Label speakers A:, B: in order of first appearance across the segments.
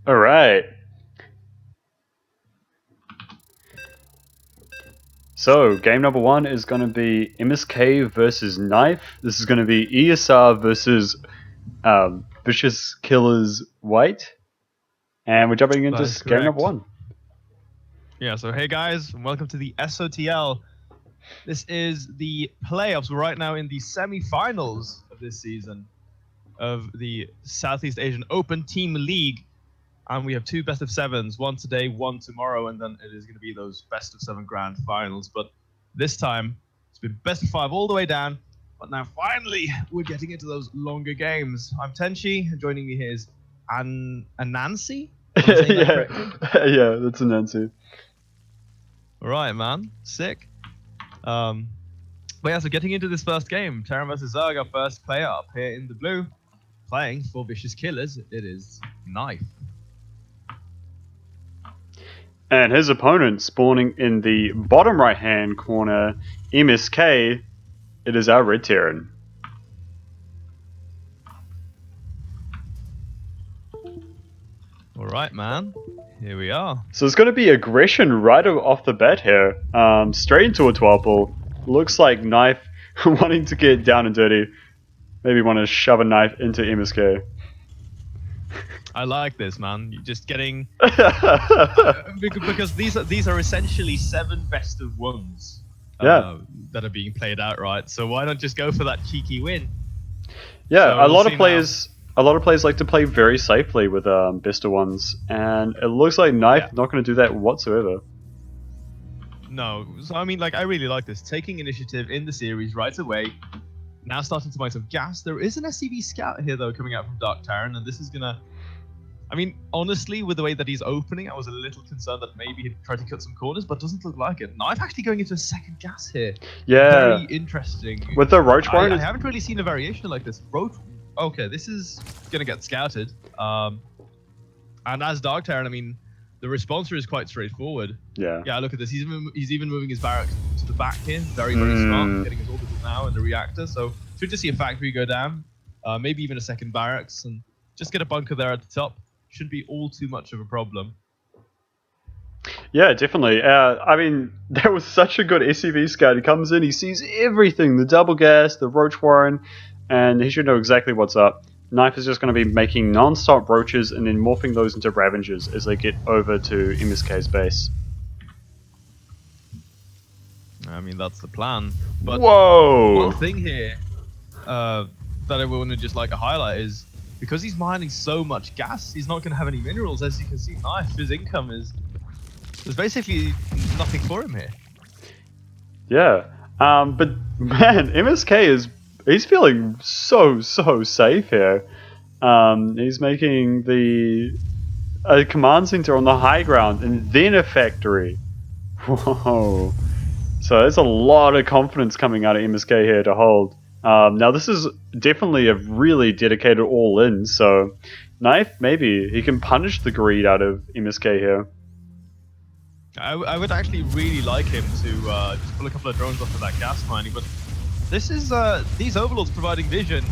A: All right. So, game number 1 is going to be MSK versus Knife. This is going to be ESR versus Vicious Killers White. And we're jumping into game number 1.
B: Yeah, so hey guys, and welcome to the SOTL. This is the playoffs. We're right now in the semi-finals of this season of the Southeast Asian Open Team League. And we have 2 best of 7s, one today, one tomorrow, and then it is going to be those best of 7 grand finals. But this time, it's been best of 5 all the way down. But now finally, we're getting into those longer games. I'm Tenchi, and joining me here is Anansi?
A: Yeah, that's Anansi.
B: All right, man. Sick. But yeah, so getting into this first game, Terran versus Zerg, our first player up here in the blue, playing for Vicious Killers. It is Knife.
A: And his opponent spawning in the bottom right-hand corner, MSK, it is our Red Terran.
B: All right, man. Here we are.
A: So it's going to be aggression right off the bat here. Straight into a 12-ball. Looks like Knife wanting to get down and dirty. Maybe want to shove a knife into MSK.
B: I like this, man. You're just getting because these are essentially 7 best of 1s that are being played out, right? So why not just go for that cheeky win?
A: Yeah,
B: so
A: a lot of players like to play very safely with best of 1s, and it looks like Knife not going to do that whatsoever.
B: No, so I mean, like, I really like this, taking initiative in the series right away. Now starting to buy some gas. There is an SCV scout here though coming out from Dark Terran, and this is gonna. I mean, honestly, with the way that he's opening, I was a little concerned that maybe he'd try to cut some corners, but doesn't look like it. Knife actually going into a second gas here.
A: Yeah.
B: Very interesting.
A: With the Roach Warren,
B: I haven't really seen a variation like this. Okay, this is going to get scouted. And as Dark Terran, I mean, the responser is quite straightforward.
A: Yeah.
B: Yeah, look at this. He's even moving his barracks to the back here. Very, very smart. Getting his orbital now in the reactor. So, good to see a factory go down. Maybe even a second barracks. And just get a bunker there at the top. Shouldn't be all too much of a problem.
A: Yeah, definitely. I mean, that was such a good SCV scout. He comes in, he sees everything, the double gas, the Roach Warren, and he should know exactly what's up. Knife is just going to be making non-stop roaches and then morphing those into Ravengers as they get over to MSK's base.
B: I mean, that's the plan. But
A: whoa!
B: One thing here that I want to just like to highlight is because he's mining so much gas, he's not going to have any minerals. As you can see, Knife, his income there's basically nothing for him here.
A: Yeah, but man, MSK he's feeling so safe here. He's making a command center on the high ground and then a factory. Whoa! So there's a lot of confidence coming out of MSK here to hold. Now this is definitely a really dedicated all-in, so Knife, maybe he can punish the greed out of MSK here.
B: I would actually really like him to just pull a couple of drones off of that gas mining, but this is these overlords providing vision.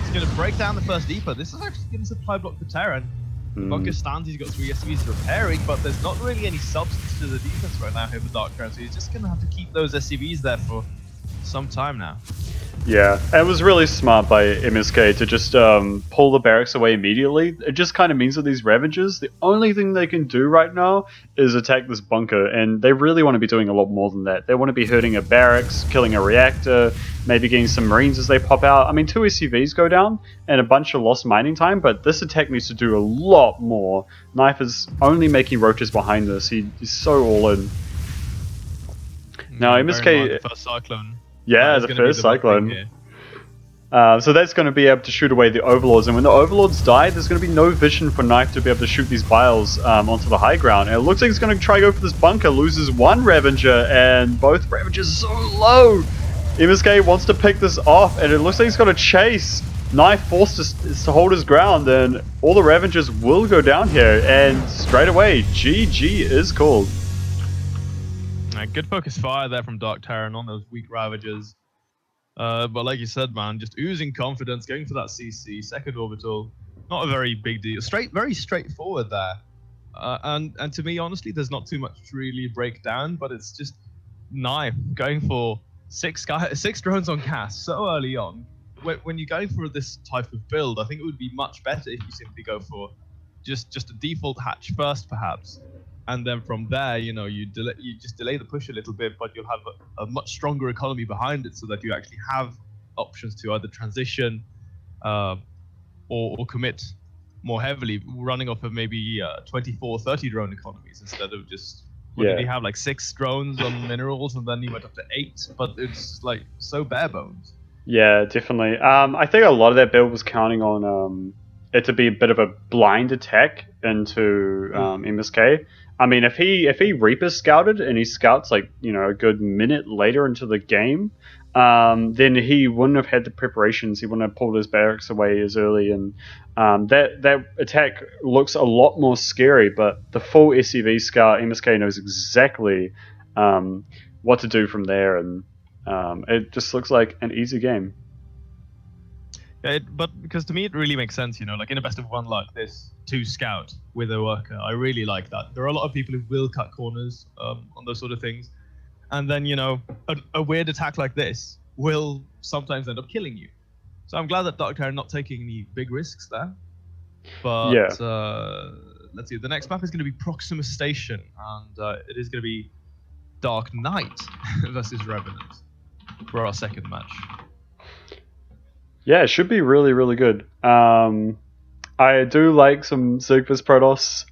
B: It's going to break down the first depot. This is actually going to supply block for Terran. Bunker stands, he's got 3 SCVs repairing, but there's not really any substance to the defense right now here for Dark Terran, so he's just going to have to keep those SCVs there for some time now.
A: Yeah, it was really smart by MSK to just pull the barracks away immediately. It just kind of means that these Ravagers, the only thing they can do right now is attack this bunker, and they really want to be doing a lot more than that. They want to be hurting a barracks, killing a reactor, maybe getting some Marines as they pop out. I mean, 2 SCVs go down, and a bunch of lost mining time, but this attack needs to do a lot more. Knife is only making roaches behind this. He's so all in. Now, MSK...
B: The first Cyclone.
A: Yeah, the first Cyclone. So that's going to be able to shoot away the Overlords, and when the Overlords die, there's going to be no vision for Knife to be able to shoot these Biles onto the high ground. And it looks like he's going to try to go for this bunker, loses 1 Ravager, and both Ravagers are so low. MSK wants to pick this off, and it looks like he's got to chase. Knife forced to hold his ground, and all the Ravagers will go down here, and straight away, GG is called.
B: Good focus fire there from Dark Terran on those weak Ravagers. But like you said, man, just oozing confidence, going for that CC, second orbital. not a very big deal. Very straightforward there. And to me, honestly, there's not too much to really break down, but it's just knife going for six drones on cast so early on. When you're going for this type of build, I think it would be much better if you simply go for just a default hatch first, perhaps, and then from there, you just delay the push a little bit, but you'll have a much stronger economy behind it, so that you actually have options to either transition uh, or commit more heavily, running off of maybe 24, 30 drone economies instead of just, what did he have, like 6 drones on minerals, and then he went up to 8, but it's like so bare bones.
A: Yeah, definitely. I think a lot of that build was counting on it to be a bit of a blind attack into MSK. I mean, if he Reaper scouted and he scouts like a good minute later into the game, then he wouldn't have had the preparations. He wouldn't have pulled his barracks away as early, and that attack looks a lot more scary. But the full SCV scout, MSK knows exactly what to do from there, and it just looks like an easy game.
B: Yeah, but because to me it really makes sense, like in a best of one like this, 2 scout with a worker. I really like that. There are a lot of people who will cut corners on those sort of things, and then a weird attack like this will sometimes end up killing you. So I'm glad that Darknight are not taking any big risks there. But let's see. The next map is going to be Proximus Station, and it is going to be Darknight versus Revenant for our second match.
A: Yeah, it should be really, really good. I do like some Zerg vs Protoss.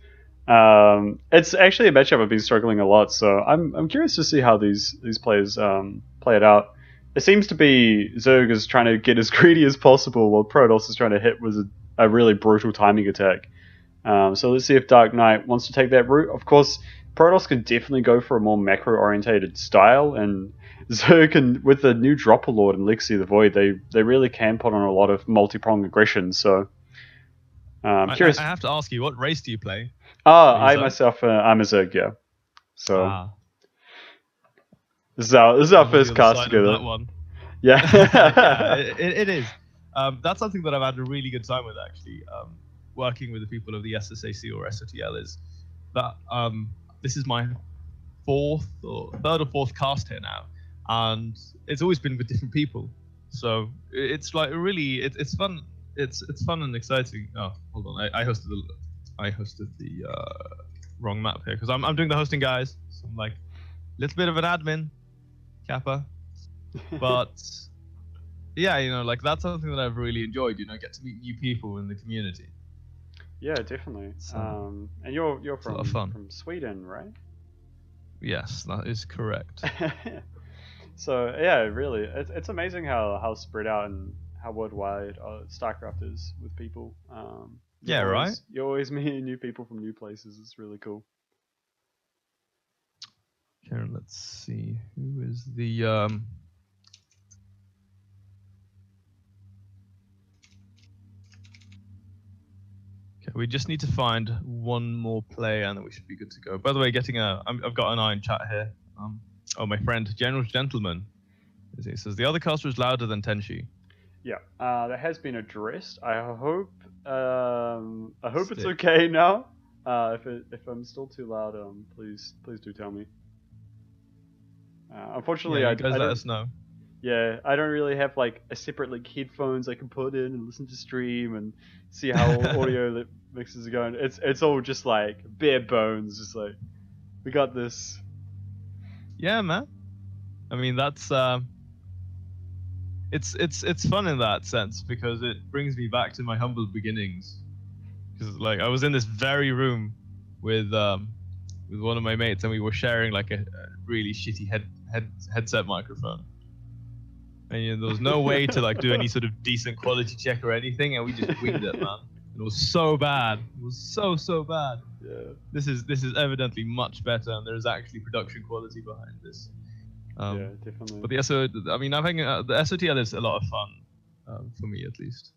A: It's actually a matchup I've been struggling a lot, so I'm curious to see how these players play it out. It seems to be Zerg is trying to get as greedy as possible, while Protoss is trying to hit with a really brutal timing attack. So let's see if Darknight wants to take that route. Of course, Protoss could definitely go for a more macro-orientated style, and Zerg can, with the new Dropper Lord and Lexi the Void, they really can put on a lot of multi-pronged aggression. So curious.
B: I have to ask you, what race do you play?
A: I myself, I'm a Zerg, yeah. So this is our first cast together.
B: That one.
A: Yeah,
B: yeah, it is. That's something that I've had a really good time with, actually. Working with the people of the SSAC or SOTL is that this is my third or fourth cast here now, and it's always been with different people. So it's like really, it's fun. It's fun and exciting. Oh, hold on, I hosted the wrong map here because I'm doing the hosting, guys. So I'm like a little bit of an admin, Kappa, but yeah, like that's something that I've really enjoyed. Get to meet new people in the community.
A: Yeah, definitely. And you're from Sweden, right?
B: Yes, that is correct.
A: So yeah, really, it's amazing how spread out and how worldwide StarCraft is with people.
B: Yeah, right.
A: You're always meeting new people from new places. It's really cool.
B: Here, let's see who is the Okay, we just need to find one more player, and then we should be good to go. By the way, I've got an eye in chat here. Oh, my friend, General Gentleman. He says the other caster is louder than Tenshi.
A: Yeah, that has been addressed. I hope it's okay now. If I'm still too loud, please do tell me. Unfortunately,
B: yeah, you guys let us know.
A: Yeah, I don't really have like a separate like headphones I can put in and listen to stream and see how audio mixes are going. It's all just like bare bones, just like we got this.
B: Yeah, man. I mean, that's it's fun in that sense because it brings me back to my humble beginnings. Because like I was in this very room with one of my mates, and we were sharing like a really shitty headset microphone. And there was no way to like do any sort of decent quality check or anything, and we just winged it, man. It was so bad. It was so bad.
A: Yeah.
B: This is evidently much better, and there's actually production quality behind this.
A: Yeah, definitely.
B: But I mean, I think the SOTL is a lot of fun for me, at least.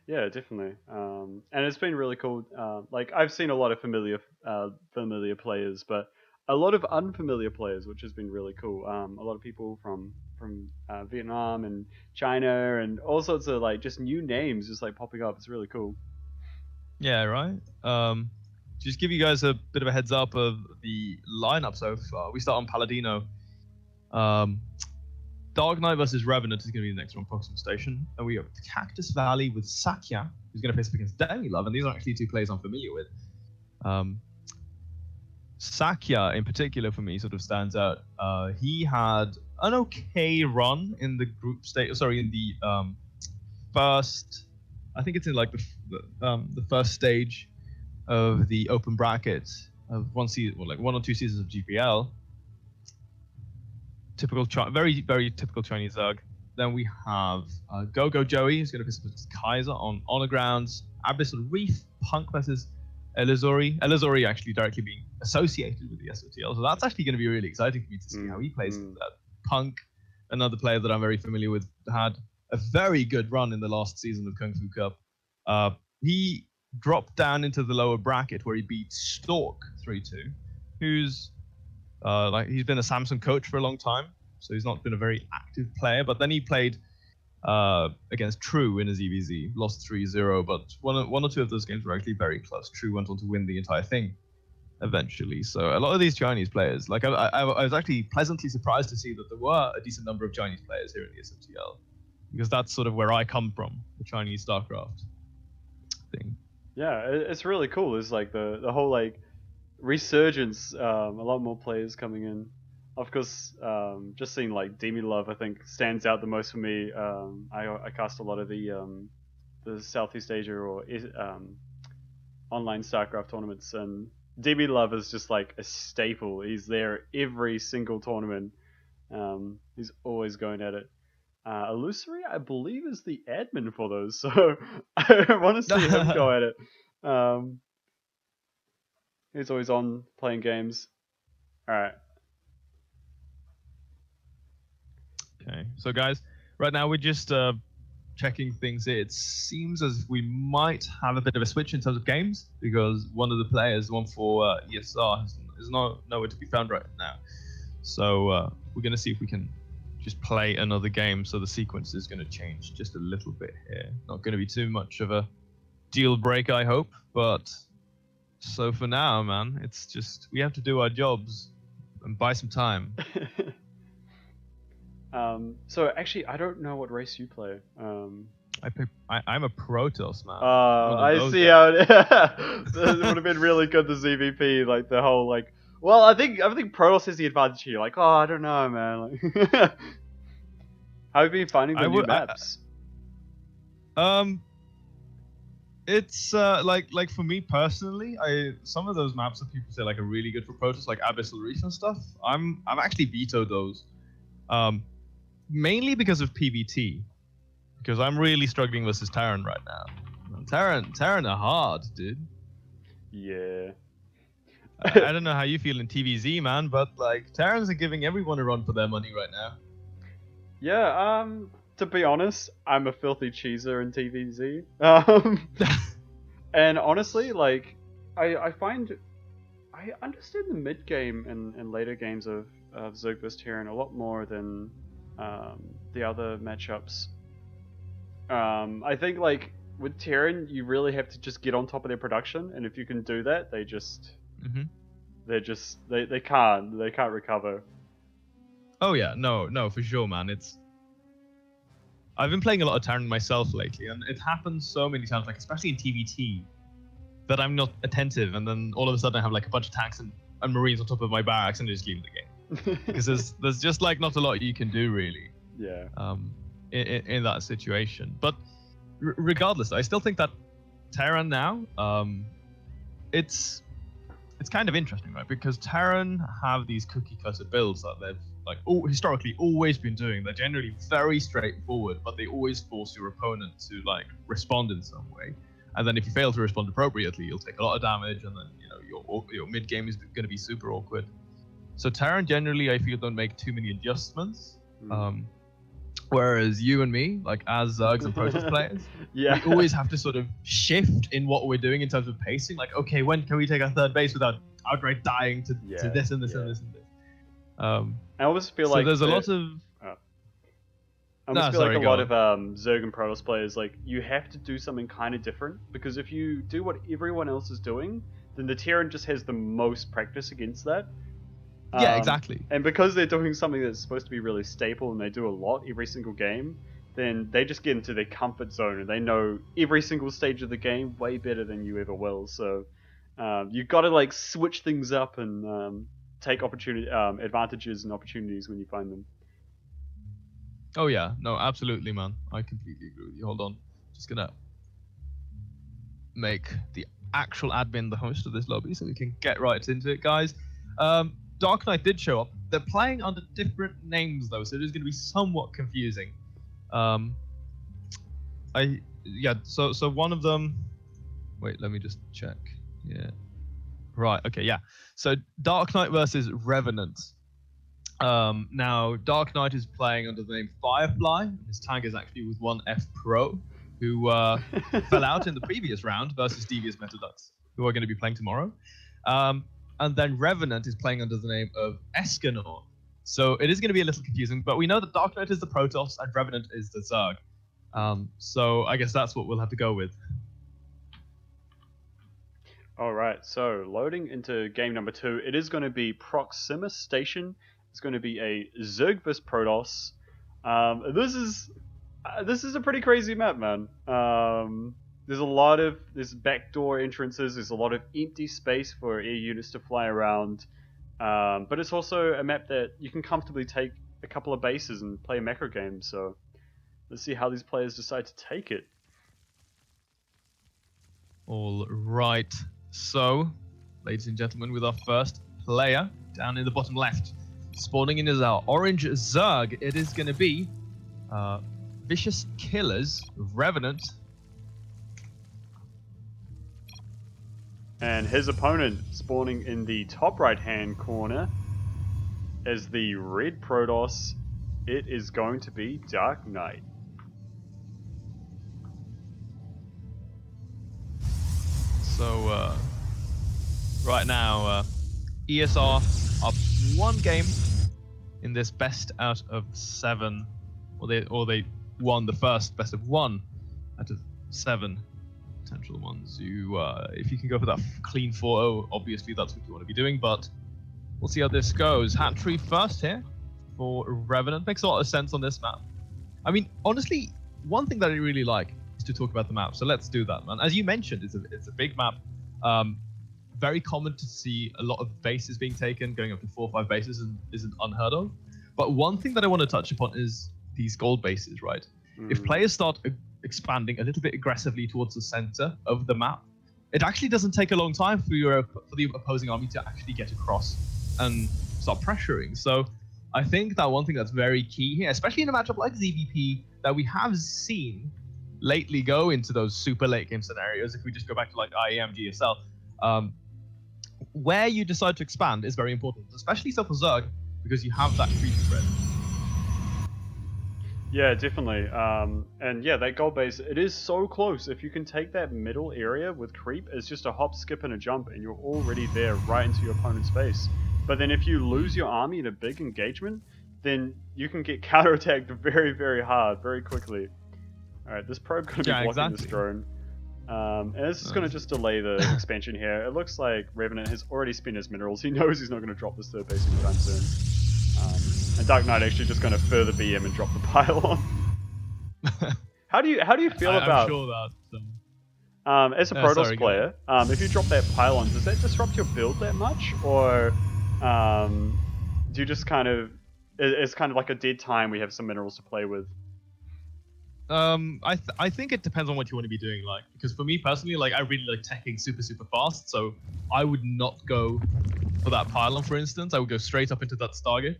A: Yeah, definitely. And it's been really cool. Like I've seen a lot of familiar players, but a lot of unfamiliar players, which has been really cool. A lot of people from Vietnam and China and all sorts of like just new names just like popping up. It's really cool.
B: Yeah, right. Just give you guys a bit of a heads up of the lineup so far. We start on Paladino. Darknight versus Revenant is going to be the next one, Proxima Station. And we have Cactus Valley with Sakya, who's going to face up against DemiLove. And these are actually two players I'm familiar with. Sakya, in particular, for me, sort of stands out. He had an okay run in the group stage. Sorry, in the first. I think it's in like the first stage of the open bracket of one season, well, like 1 or 2 seasons of GPL. Typical, very very typical Chinese Zerg. Then we have Gogojoey, who's going to face Kyzer on Honor Grounds. Abyssal Reef, Punk versus Elusory. Elusory actually directly being associated with the SOTL, so that's actually going to be really exciting for me to see how he plays that. Punk, another player that I'm very familiar with, had a very good run in the last season of Kung Fu Cup. He dropped down into the lower bracket where he beat Stork 3-2, who's like he's been a Samsung coach for a long time, so he's not been a very active player. But then he played against True in his EVZ, lost 3-0, but one or two of those games were actually very close. True went on to win the entire thing eventually. So a lot of these Chinese players, like I was actually pleasantly surprised to see that there were a decent number of Chinese players here in the SOTL, because that's sort of where I come from, the Chinese StarCraft thing.
A: Yeah, it's really cool. It's like the whole like resurgence. A lot more players coming in. Of course, just seeing like DemiLove, I think stands out the most for me. I cast a lot of the Southeast Asia or online StarCraft tournaments, and DemiLove is just like a staple. He's there every single tournament. He's always going at it. Elusory, I believe, is the admin for those, so I want to see him go at it. He's always on playing games. All right.
B: Okay, so guys, right now we're just checking things. It seems as if we might have a bit of a switch in terms of games, because one of the players, the one for ESR, is nowhere to be found right now. So we're going to see if we can just play another game. So the sequence is going to change just a little bit here. Not going to be too much of a deal breaker, I hope. But so for now, man, it's just we have to do our jobs and buy some time.
A: So actually, I don't know what race you play.
B: I'm a Protoss, man.
A: I see how it would have been really good, the ZVP, like the whole like. Well, I think Protoss has the advantage here. Like, oh, I don't know, man. Like, how have you been finding the new maps?
B: It's like for me personally, some of those maps that people say like are really good for Protoss, like Abyssal Reef and stuff. I've actually vetoed those, mainly because of PvT, because I'm really struggling versus Terran right now. Terran are hard, dude.
A: Yeah.
B: I don't know how you feel in TVZ, man, but like Terrans are giving everyone a run for their money right now.
A: Yeah, to be honest, I'm a filthy cheeser in TVZ. And honestly, like, I find I understand the mid game and later games of Zerg vs Terran a lot more than the other matchups. I think like with Terran, you really have to just get on top of their production, and if you can do that, they can't recover.
B: Oh yeah, no, for sure, man. I've been playing a lot of Terran myself lately, and it happens so many times, like especially in TVT, that I'm not attentive, and then all of a sudden I have like a bunch of tanks and Marines on top of my barracks, and I just leave the game because there's just like not a lot you can do really.
A: Yeah.
B: In that situation, but regardless, I still think that Terran now, it's kind of interesting, right? Because Terran have these cookie cutter builds that they've like historically always been doing. They're generally very straightforward, but they always force your opponent to like respond in some way. And then if you fail to respond appropriately, you'll take a lot of damage, and then your mid game is going to be super awkward. So Terran generally, I feel, don't make too many adjustments. Whereas you and me, like as Zergs and Protoss players,
A: Yeah.
B: we always have to sort of shift in what we're doing in terms of pacing. Like, okay, when can we take our third base without outright dying to this and this and this and this?
A: I always feel
B: so
A: like
B: there's a lot of.
A: I almost feel like
B: Sorry,
A: a
B: go
A: lot
B: on.
A: of Zerg and Protoss players, like, you have to do something kind of different, because if you do what everyone else is doing, then the Terran just has the most practice against that.
B: Yeah, exactly.
A: And because they're doing something that's supposed to be really staple and they do a lot every single game, then they just get into their comfort zone and they know every single stage of the game way better than you ever will. So you've got to like switch things up and take advantages and opportunities when you find them.
B: Oh yeah, no, absolutely, man. I completely agree with you. Hold on, just gonna make the actual admin the host of this lobby so we can get right into it, guys. Darknight did show up. They're playing under different names though, so it is going to be somewhat confusing. So one of them. Wait, let me just check. Yeah. Right. Okay. Yeah. So Darknight versus Revenant. Now Darknight is playing under the name Firefly. His tag is actually with 1F Pro, who fell out in the previous round versus Devious Metadux, who are going to be playing tomorrow. And then Revenant is playing under the name of Escanor. So it is going to be a little confusing, but we know that Darknight is the Protoss and Revenant is the Zerg. So I guess that's what we'll have to go with.
A: Alright, so loading into game number 2, it is going to be Proximus Station. It's going to be a Zerg vs Protoss. This is a pretty crazy map, man. There's backdoor entrances, there's a lot of empty space for air units to fly around. But it's also a map that you can comfortably take a couple of bases and play a macro game, so let's see how these players decide to take it.
B: All right. So, ladies and gentlemen, with our first player down in the bottom left, spawning in is our orange Zerg. It is going to be Vicious Killers, Revenant.
A: And his opponent spawning in the top right-hand corner as the red Protoss. It is going to be Darknight.
B: So, right now, ESR up one game in this best out of 7. Or they won the first best of 1 out of 7 potential ones. If you can go for that clean 4-0, obviously that's what you want to be doing, but we'll see how this goes. Hat tree first here for Revenant. Makes a lot of sense on this map. I mean, honestly, one thing that I really like is to talk about the map, so let's do that, man. As you mentioned, it's a big map. Very common to see a lot of bases being taken, going up to 4 or 5 bases isn't unheard of. But one thing that I want to touch upon is these gold bases, right? If players start expanding a little bit aggressively towards the center of the map, it actually doesn't take a long time for the opposing army to actually get across and start pressuring. So I think that one thing that's very key here, especially in a matchup like ZVP, that we have seen lately go into those super late game scenarios, if we just go back to like IEM, GSL, where you decide to expand is very important, especially so for Zerg, because you have that creep threat.
A: Yeah, definitely. And yeah, that gold base, it is so close. If you can take that middle area with creep, it's just a hop, skip, and a jump, and you're already there right into your opponent's base. But then if you lose your army in a big engagement, then you can get counterattacked very, very hard, very quickly. Alright, this probe going to be blocking this drone. And this is going to just delay the expansion here. It looks like Revenant has already spent his minerals. He knows he's not going to drop this third base anytime soon. And Darknight actually just going to further BM and drop the pylon. How do you feel about?
B: I'm sure that.
A: As a Protoss player, if you drop that pylon, does that disrupt your build that much, or do you just kind of? It's kind of like a dead time. We have some minerals to play with.
B: I think it depends on what you want to be doing, like, because for me personally, like, I really like teching super fast, so I would not go for that pylon, for instance. I would go straight up into that Stargate.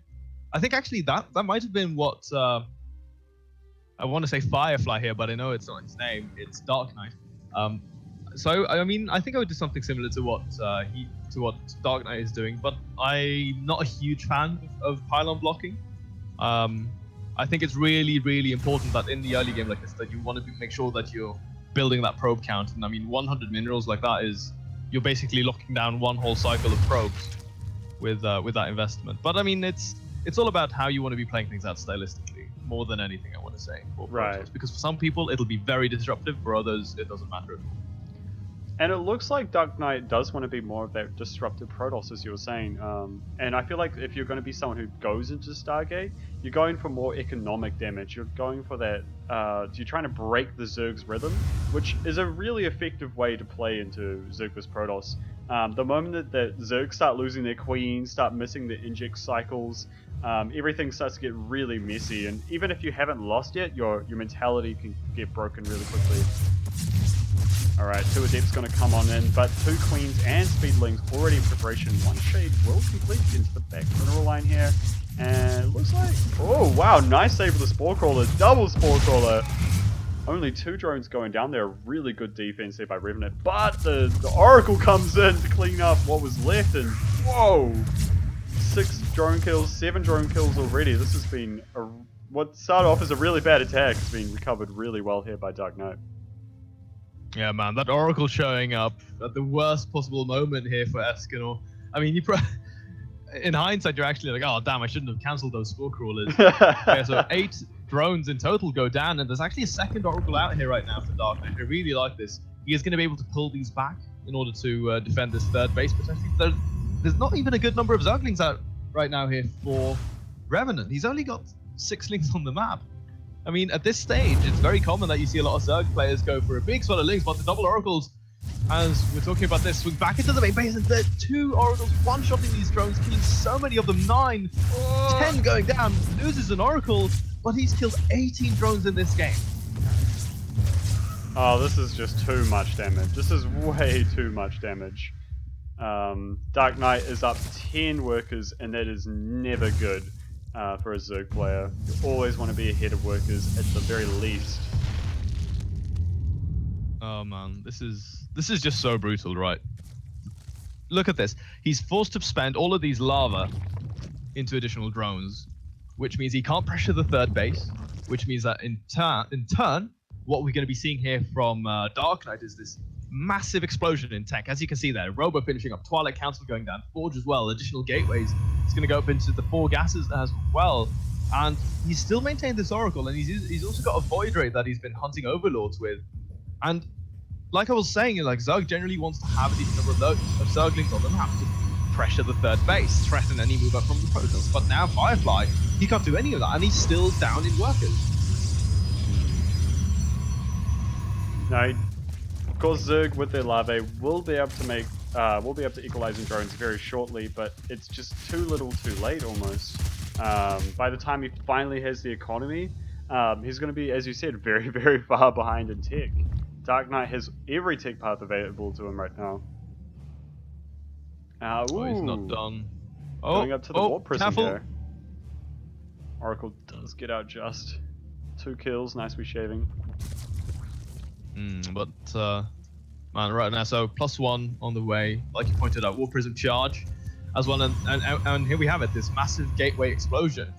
B: I think actually that might have been what I want to say Firefly here, but I know it's not his name. It's Darknight. So I mean, I think I would do something similar to what Darknight is doing, but I'm not a huge fan of pylon blocking. I think it's really, really important that in the early game like this, that you want to make sure that you're building that probe count. And I mean, 100 minerals like that is, you're basically locking down one whole cycle of probes with that investment. But I mean, it's all about how you want to be playing things out stylistically, more than anything, I want to say, for Protoss. Because for some people, it'll be very disruptive. For others, it doesn't matter at all.
A: And it looks like Darknight does want to be more of that disruptive Protoss, as you were saying. And I feel like if you're going to be someone who goes into Stargate, you're going for more economic damage. You're going for that. You're trying to break the Zerg's rhythm, which is a really effective way to play into Zerg vs Protoss. The moment that Zerg start losing their queens, start missing their inject cycles, everything starts to get really messy. And even if you haven't lost yet, your mentality can get broken really quickly. Alright, 2 Adepts going to come on in, but 2 Queens and Speedlings already in preparation. 1 Shade will complete into the back mineral line here. And it looks like... Oh, wow, nice save with the Spore Crawler. Double Spore Crawler. Only 2 drones going down there. Really good defense there by Revenant. But the Oracle comes in to clean up what was left. And whoa! 6 drone kills, 7 drone kills already. This has been... what started off as a really bad attack has been recovered really well here by Darknight.
B: Yeah, man, that Oracle showing up at the worst possible moment here for Escanor. I mean, in hindsight, you're actually like, oh, damn, I shouldn't have cancelled those Spore Crawlers. Yeah, so 8 drones in total go down, and there's actually a second Oracle out here right now for Darknight. I really like this. He is going to be able to pull these back in order to defend this third base, potentially. There's not even a good number of Zerglings out right now here for Revenant. He's only got 6 links on the map. I mean, at this stage, it's very common that you see a lot of Zerg players go for a big sort of links, but the double Oracles, as we're talking about this, swing back into the main base, and the 2 Oracles one-shotting these drones, killing so many of them, 9, 10 going down, loses an Oracle, but he's killed 18 drones in this game.
A: Oh, this is just too much damage. This is way too much damage. Darknight is up 10 workers, and that is never good. For a Zerg player. You always want to be ahead of workers at the very least.
B: Oh man, this is just so brutal, right? Look at this. He's forced to spend all of these lava into additional drones, which means he can't pressure the third base, which means that in turn, what we're going to be seeing here from Darknight is this massive explosion in tech. As you can see there, Robo finishing up, Twilight Council going down, Forge as well, additional gateways. It's going to go up into the 4 gases as well. And he's still maintained this Oracle, and he's also got a Void Ray that he's been hunting Overlords with. And like I was saying, like Zerg generally wants to have a decent number of Zerglings on them, have to pressure the third base, threaten any move up from the Protoss. But now Firefly, he can't do any of that, and he's still down in workers.
A: No, of course Zerg with their larvae will be able to equalize in drones very shortly, but it's just too little too late almost. By the time he finally has the economy, he's going to be, as you said, very, very far behind in tech. Darknight has every tech path available to him right now.
B: Oh, he's not done.
A: Going up to the warp prison
B: careful.
A: here. Oracle does get out just 2 kills, nice reshaving.
B: But man, right now, so +1 on the way, like you pointed out, Warp Prism charge as well, and here we have it, this massive gateway explosion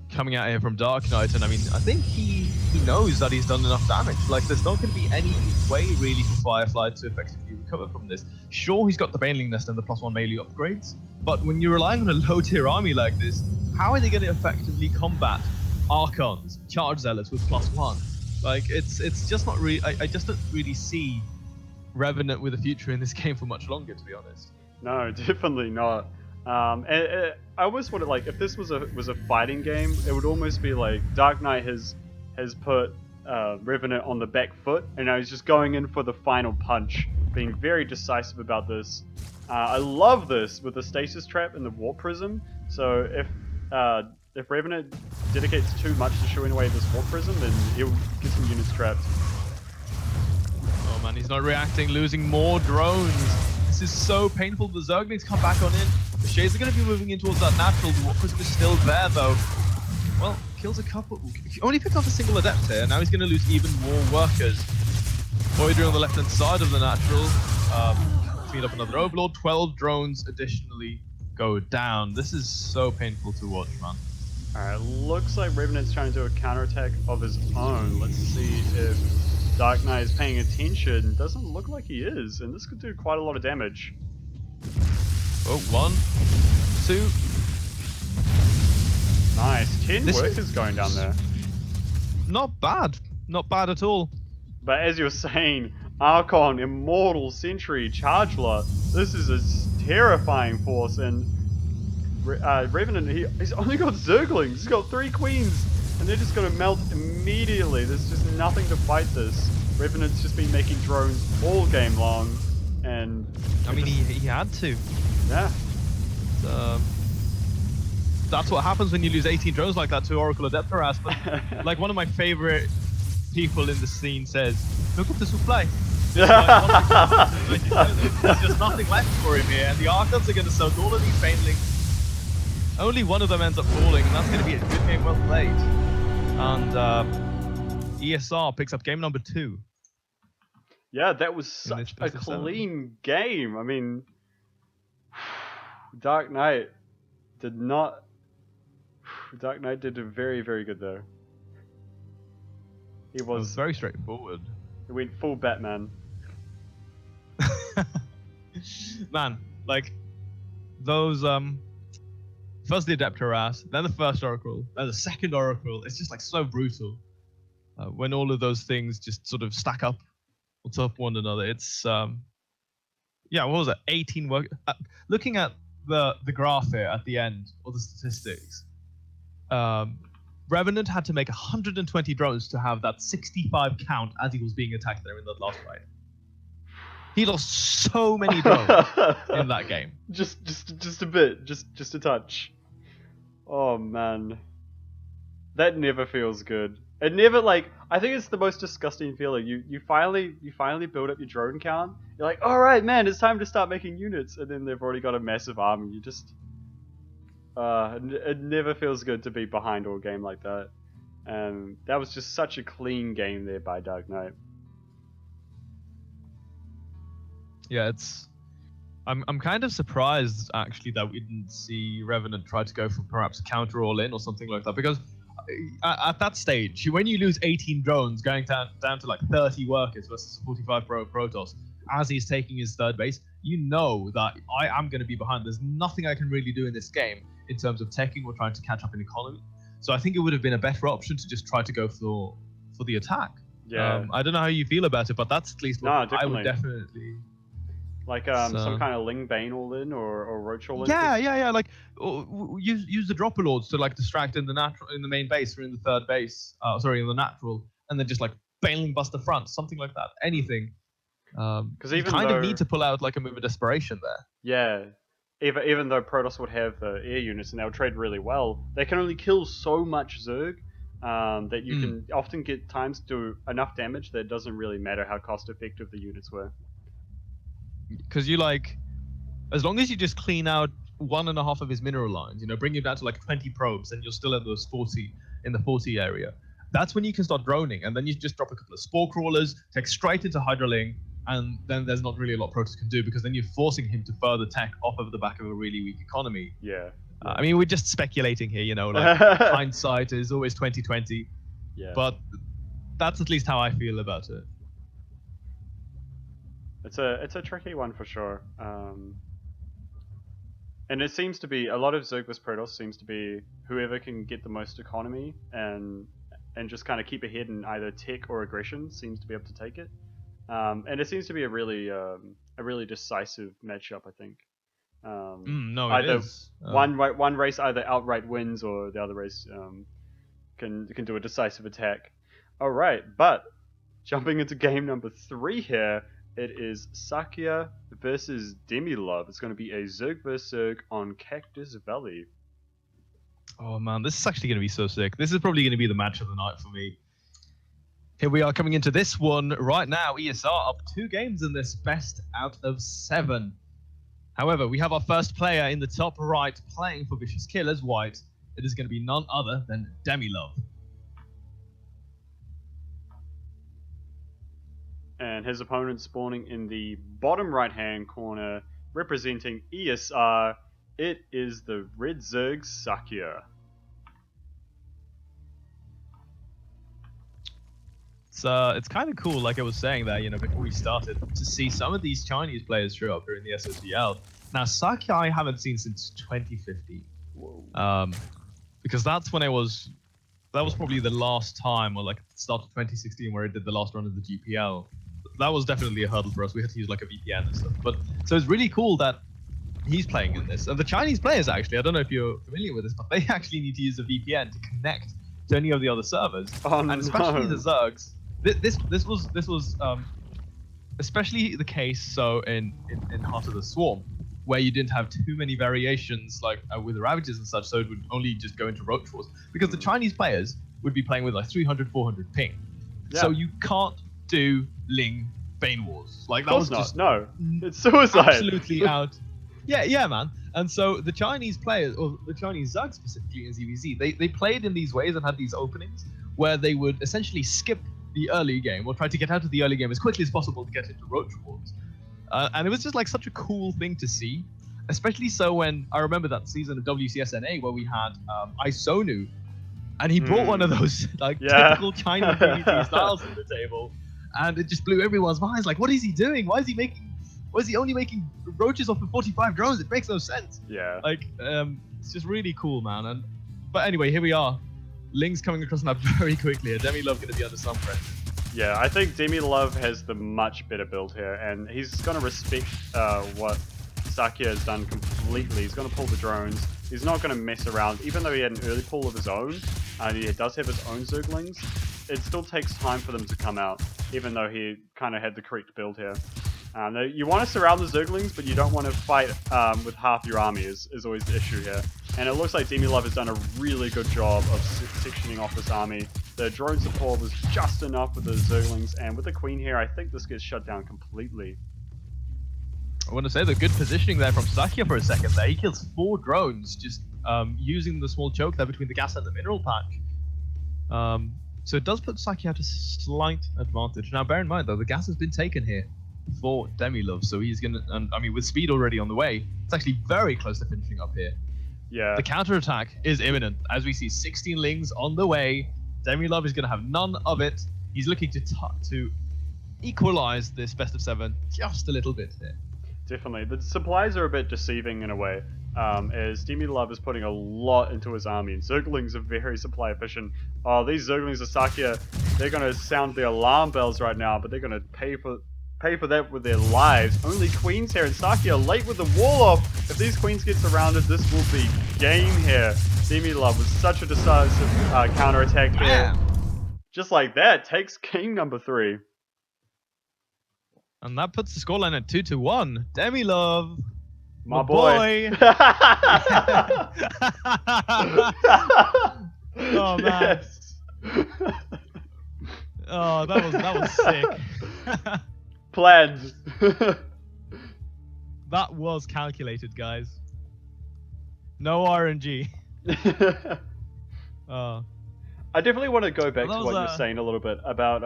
B: coming out here from Darknight. And I mean, I think he knows that he's done enough damage. Like, there's not going to be any way really for Firefly to effectively recover from this. Sure, he's got the Baneling Nest and the +1 melee upgrades, but when you're relying on a low tier army like this, how are they going to effectively combat Archons, Charge Zealots with +1? Like, it's just not really. I just don't really see Revenant with a future in this game for much longer, to be honest.
A: No, definitely not. I always wanted, like, if this was a fighting game, it would almost be like Darknight has put Revenant on the back foot, and now he's just going in for the final punch, being very decisive about this. I love this with the stasis trap and the warp prism. So if Revenant dedicates too much to shooing away this warp prism, then he'll get some units trapped.
B: Oh man, he's not reacting, losing more drones. This is so painful. The Zerglings come back on in. The Shades are going to be moving in towards that natural. The warp prism is still there though. Well, kills a couple. He only picked off a single adept here. Now he's going to lose even more workers. Voidry on the left hand side of the natural. Speed up another Overlord. 12 drones additionally go down. This is so painful to watch, man.
A: Alright, looks like Revenant's trying to do a counterattack of his own. Let's see if Darknight is paying attention. Doesn't look like he is, and this could do quite a lot of damage.
B: Oh, 1, 2.
A: Nice. 10 workers going down there.
B: Not bad. Not bad at all.
A: But as you're saying, Archon, Immortal, Sentry, Chargeler, this is a terrifying force, and Revenant, he's only got Zerglings, he's got 3 Queens, and they're just gonna melt immediately. There's just nothing to fight this. Revenant's just been making drones all game long, and...
B: I mean, he had to.
A: Yeah.
B: That's what happens when you lose 18 drones like that to Oracle Adeptaras. But like one of my favorite people in the scene says, look at the supply. There's just nothing left for him here, and the Archons are going to soak all of these Banelings. Only one of them ends up falling, and that's going to be a good game well played. And ESR picks up game number 2.
A: Yeah, that was such a clean game. I mean, Darknight did not... Darknight did very, very good though. He was
B: very straightforward.
A: He went full Batman.
B: Man, like those first the Adeptaras, then the first Oracle, then the second Oracle. It's just like so brutal when all of those things just sort of stack up on top of one another. It's yeah, what was it? 18 work. Looking at the graph here at the end, or the statistics. Revenant had to make 120 drones to have that 65 count as he was being attacked there in that last fight. He lost so many drones in that game.
A: Just a bit, just a touch. Oh man, that never feels good. It never, like, I think it's the most disgusting feeling. You finally build up your drone count. You're like, all right, man, it's time to start making units, and then they've already got a massive army. You just it never feels good to be behind all game like that. And that was just such a clean game there by Darknight.
B: Yeah, I'm kind of surprised actually that we didn't see Revenant try to go for perhaps a counter all in or something like that, because at that stage, when you lose 18 drones going down to like 30 workers versus 45 Protoss, as he's taking his third base, you know that I am going to be behind. There's nothing I can really do in this game in terms of teching or trying to catch up in economy. So I think it would have been a better option to just try to go for the attack.
A: Yeah.
B: I don't know how you feel about it, but that's at least what I would definitely...
A: Like some kind of Ling Bane all in or Roach all in.
B: Yeah. Like use the Dropper Lords to like distract in the main base or in the third base. Sorry, in the natural, and then just like Baneling bust the front, something like that. Anything. Because you kind of need to pull out like a move of desperation there.
A: Yeah. Even though Protoss would have the air units and they'll trade really well, they can only kill so much Zerg that you can often get times do enough damage that it doesn't really matter how cost effective the units were.
B: Because you like, as long as you just clean out 1.5 of his mineral lines, bring him down to like 20 probes, and you're still in those 40 in the 40 area. That's when you can start droning, and then you just drop a couple of spore crawlers, take straight into Hydraling, and then there's not really a lot Protoss can do, because then you're forcing him to further tech off of the back of a really weak economy.
A: Yeah.
B: I mean, we're just speculating here, like hindsight is always 20/20.
A: Yeah.
B: But that's at least how I feel about it.
A: It's a tricky one for sure. And it seems to be a lot of Zerg vs Protoss seems to be whoever can get the most economy and just kind of keep ahead in either tech or aggression seems to be able to take it. And it seems to be a really decisive matchup, I think.
B: No,
A: either
B: it is.
A: One race either outright wins, or the other race can do a decisive attack. All right, but jumping into game number 3 here, it is Sakya versus DemiLove. It's going to be a Zerg vs Zerg on Cactus Valley.
B: Oh man, this is actually going to be so sick. This is probably going to be the match of the night for me. Here we are coming into this one right now. ESR up 2 games in this, best out of 7. However, we have our first player in the top right playing for Vicious Killers White. It is going to be none other than DemiLove.
A: And his opponent spawning in the bottom right-hand corner, representing ESR, it is the Red Zerg Sakya.
B: it's kind of cool, like I was saying there, before we started, to see some of these Chinese players show up here in the SOTL. Now, Sakya I haven't seen since 2015, because that's when that was probably the last time, or like at the start of 2016, where I did the last run of the GPL. That was definitely a hurdle for us. We had to use like a VPN and stuff. But so it's really cool that he's playing in this. And the Chinese players, actually, I don't know if you're familiar with this, but they actually need to use a VPN to connect to any of the other servers. And especially the Zergs. This was especially the case so in Heart of the Swarm, where you didn't have too many variations like with the Ravages and such, so it would only just go into Roach Wars. Because the Chinese players would be playing with like 300, 400 ping. Yeah. So you can't do Ling Bane Wars. Like that was just
A: no. It's suicide.
B: Absolutely out. Yeah, man. And so the Chinese players, or the Chinese Zug specifically in ZVZ, they played in these ways and had these openings where they would essentially skip the early game or try to get out of the early game as quickly as possible to get into Roach Wars. And it was just like such a cool thing to see, especially so when I remember that season of WCSNA where we had Isonu, and he brought one of those like typical Chinese PvP styles to the table, and it just blew everyone's minds. Like, what is he doing? Why is he only making roaches off of 45 drones? It makes no sense.
A: Yeah.
B: Like, it's just really cool, man. But anyway, here we are. Ling's coming across now very quickly. DemiLove going to be under some pressure.
A: Yeah, I think DemiLove has the much better build here, and he's going to respect what Sakya has done completely. He's going to pull the drones. He's not going to mess around. Even though he had an early pull of his own, and he does have his own Zerglings, it still takes time for them to come out, even though he kind of had the correct build here. You want to surround the Zerglings, but you don't want to fight with half your army is always the issue here. And it looks like DemiLove has done a really good job of sectioning off this army. The drone support was just enough with the Zerglings, and with the Queen here, I think this gets shut down completely.
B: I want to say the good positioning there from Sakya for a second there. He kills 4 drones just using the small choke there between the gas and the mineral patch. So it does put Sakya at a slight advantage. Now bear in mind though, the gas has been taken here for DemiLove, so he's gonna, and I mean with speed already on the way, it's actually very close to finishing up here.
A: Yeah.
B: The counterattack is imminent. As we see 16 Lings on the way, DemiLove is gonna have none of it. He's looking to equalize this best of 7 just a little bit here.
A: Definitely. The supplies are a bit deceiving in a way, as DemiLove is putting a lot into his army, and Zerglings are very supply efficient. Oh, these Zerglings of Sakya, they're going to sound the alarm bells right now, but they're going to pay for that with their lives. Only Queens here, and Sakya late with the wall off. If these Queens get surrounded, this will be game here. DemiLove with such a decisive counterattack here. Just like that, takes game number 3.
B: And that puts the scoreline at 2-1. DemiLove,
A: my boy.
B: Oh man. Yes. Oh, that was sick.
A: Planned.
B: That was calculated, guys. No RNG.
A: I definitely want to go back to what you were saying a little bit about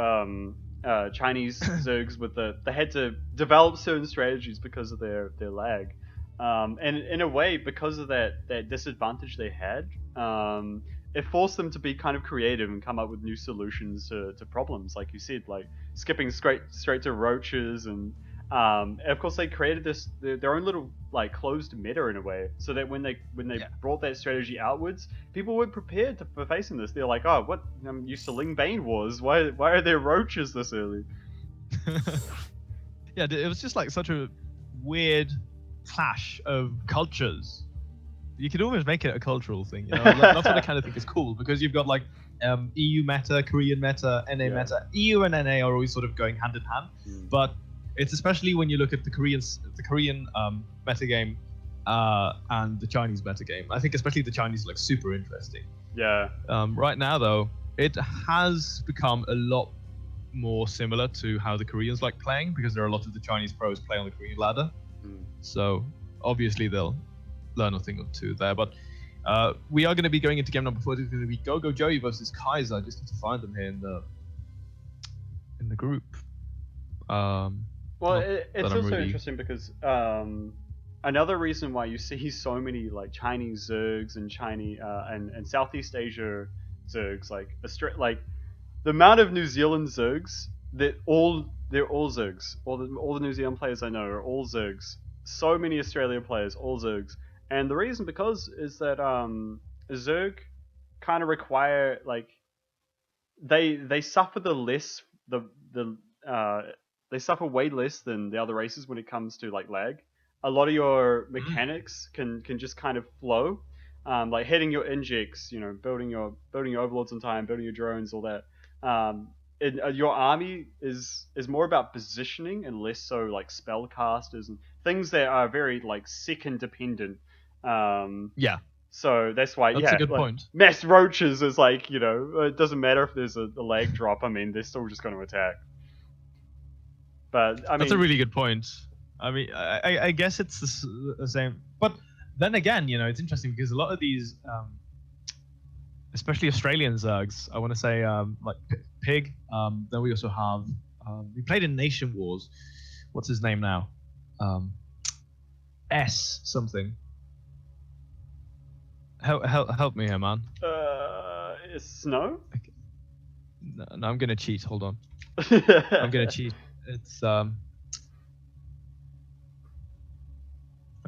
A: Chinese Zergs they had to develop certain strategies because of their lag. And in a way, because of that disadvantage they had, it forced them to be kind of creative and come up with new solutions to problems, like you said, like skipping straight to roaches, and of course they created their own little like closed meta in a way, so that when they brought that strategy outwards, people were prepared for facing this. They're like, oh, what? I'm used to Ling Bane Wars. Why are there roaches this early?
B: Yeah, it was just like such a weird clash of cultures. You could almost make it a cultural thing, you know? That's what I kind of think is cool, because you've got like EU meta, Korean meta, NA meta. EU and NA are always sort of going hand in hand, but it's especially when you look at the Korean metagame and the Chinese metagame. I think especially the Chinese is like super interesting.
A: Yeah.
B: Right now though, it has become a lot more similar to how the Koreans like playing, because there are a lot of the Chinese pros play on the Korean ladder. So obviously they'll learn a thing or two there. But we are going to be going into game number 4. It's going to be Gogojoey versus Kyzer. I just need to find them here in the group.
A: Well, it's also interesting because another reason why you see so many like Chinese Zergs and and Southeast Asia Zergs, like the amount of New Zealand Zergs they're all Zergs. All the New Zealand players I know are all Zergs. So many Australian players, all Zergs. And the reason because is that Zerg kind of require like they suffer the they suffer way less than the other races when it comes to like lag. A lot of your mechanics can just kind of flow, like hitting your injects, building your overlords on time, building your drones, all that. Your army is more about positioning and less so like spellcasters and things that are very like second dependent.
B: Yeah,
A: So that's why,
B: that's a
A: yeah,
B: good
A: like
B: point.
A: mass roaches is like, it doesn't matter if there's a lag drop. I mean, they're still just going to attack. But I
B: That's a
A: mean,
B: really good point. I mean, I guess it's the same. But then again, it's interesting because a lot of these, especially Australian Zergs, I want to say like Pig. Then we also have, we played in Nation Wars. What's his name now? S something. Help me here, man.
A: it's snow.
B: No, I'm gonna cheat. Hold on. I'm gonna cheat. It's I'm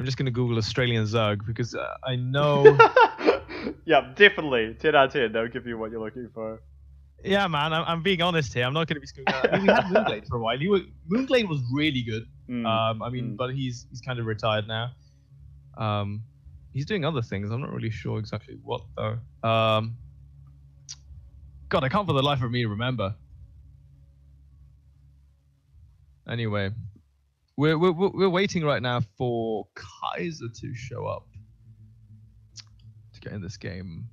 B: just gonna Google Australian Zerg because I know.
A: Yeah, definitely 10 out of 10. They'll give you what you're looking for.
B: Yeah, man. I'm being honest here. I'm not gonna be screwing around. I mean, we had Moonglade for a while. Moonglade was really good. I mean, but he's kind of retired now. He's doing other things. I'm not really sure exactly what though. God, I can't for the life of me remember. Anyway, we're waiting right now for Kyzer to show up to get in this game.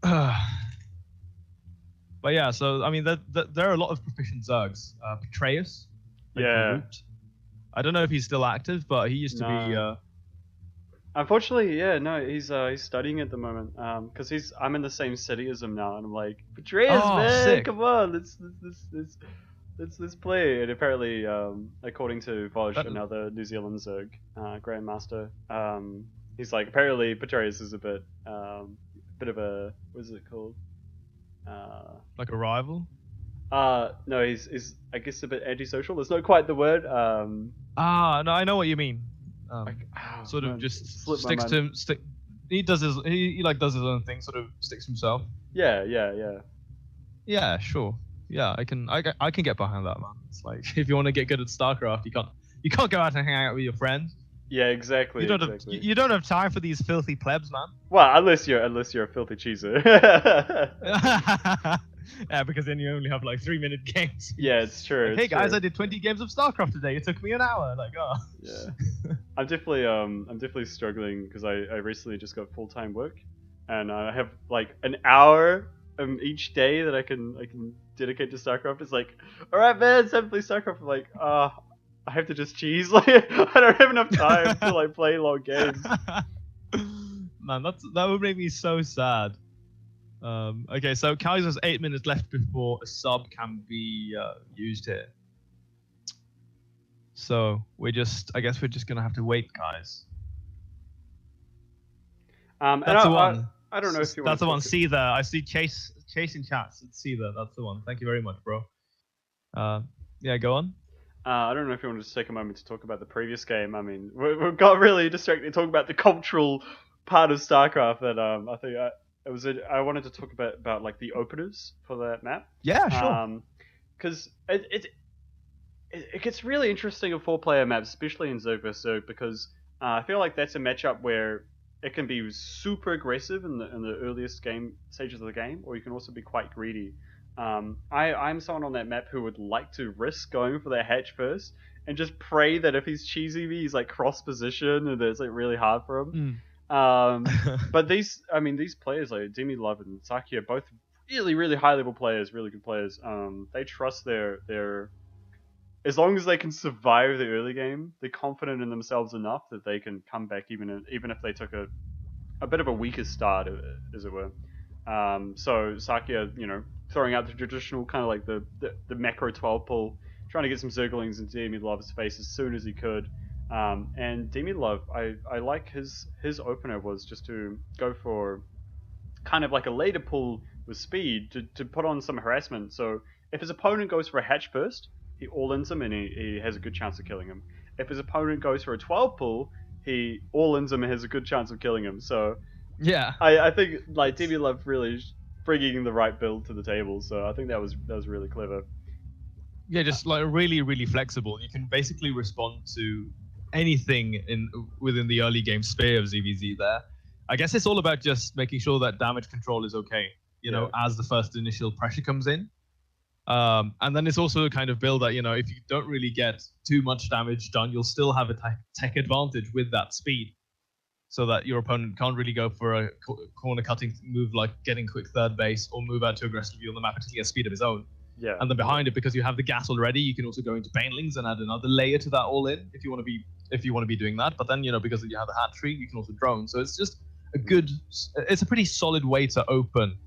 B: But yeah, so I mean, there are a lot of proficient Zergs. Petraeus,
A: Yeah.
B: I don't know if he's still active, but he used to be.
A: Unfortunately, yeah, no, he's studying at the moment. Because I'm in the same city as him now, and I'm like, Petraeus, man,
B: sick.
A: come on, let's play. And apparently, according to Voj, another New Zealand Zerg grandmaster, he's like, apparently Petraeus is a bit of a, what is it called?
B: Like a rival.
A: No, he's I guess a bit antisocial. That's not quite the word.
B: No, I know what you mean. Sort of
A: man,
B: just
A: slipped my
B: sticks
A: mind.
B: to him. He does he like does his own thing. Sort of sticks to himself.
A: Yeah.
B: Yeah, sure. Yeah, I can get behind that, man. It's like if you want to get good at StarCraft, you can't go out and hang out with your friends.
A: Yeah, exactly.
B: You don't have time for these filthy plebs, man.
A: Well, unless you're a filthy cheeser.
B: Yeah, because then you only have like 3-minute games.
A: Yeah, it's true.
B: Like, hey guys, I did 20 games of StarCraft today. It took me an hour. Like, oh.
A: Yeah. I'm definitely struggling because I recently just got full-time work, and I have like an hour each day that I can dedicate to StarCraft. It's like, all right, man, it's time to play StarCraft. I'm like, I have to just cheese. Like, I don't have enough time to like play long games.
B: Man, that would make me so sad. Okay, so Kyzer's 8 minutes left before a sub can be used here. So I guess we're just gonna have to wait, guys. That's the one.
A: I don't know if you
B: That's the one.
A: to...
B: See there. I see Chase in chats. See there. That's the one. Thank you very much, bro. Yeah, go on.
A: I don't know if you want to just take a moment to talk about the previous game. I mean, we got really distracted talking about the cultural part of StarCraft. That I think I wanted to talk about like the openers for that map.
B: Yeah, sure.
A: Because it gets really interesting in 4-player maps, especially in Zerg vs Zerg, because I feel like that's a matchup where it can be super aggressive in the earliest game stages of the game, or you can also be quite greedy. I'm someone on that map who would like to risk going for that hatch first and just pray that if he's cheesing me, he's like cross position and it's like really hard for him. But these players like DemiLove and Sakya, both really high level players, really good players. They trust their as long as they can survive the early game, they're confident in themselves enough that they can come back even if they took a bit of a weaker start, as it were. So Sakya, throwing out the traditional kind of like the macro 12 pull, trying to get some Zerglings into DemiLove's face as soon as he could. And DemiLove, I like his opener was just to go for kind of like a later pull with speed to put on some harassment. So if his opponent goes for a hatch first, he all-ins him and he has a good chance of killing him. If his opponent goes for a 12 pull, he all-ins him and has a good chance of killing him. So
B: Yeah.
A: I think like DemiLove really bringing the right build to the table. So I think that was really clever.
B: Yeah, just like really, really flexible. You can basically respond to anything within the early game sphere of ZVZ there. I guess it's all about just making sure that damage control is okay,
A: Yeah.
B: as the first initial pressure comes in. And then it's also a kind of build that, if you don't really get too much damage done, you'll still have a tech advantage with that speed, so that your opponent can't really go for a corner cutting move like getting quick third base or move out too aggressively on the map until he has speed of his own.
A: Yeah.
B: And then behind it, because you have the gas already, you can also go into Banelings and add another layer to that all in if you want to be doing that. But then, because you have the hatchery, you can also drone. So it's just it's a pretty solid way to open.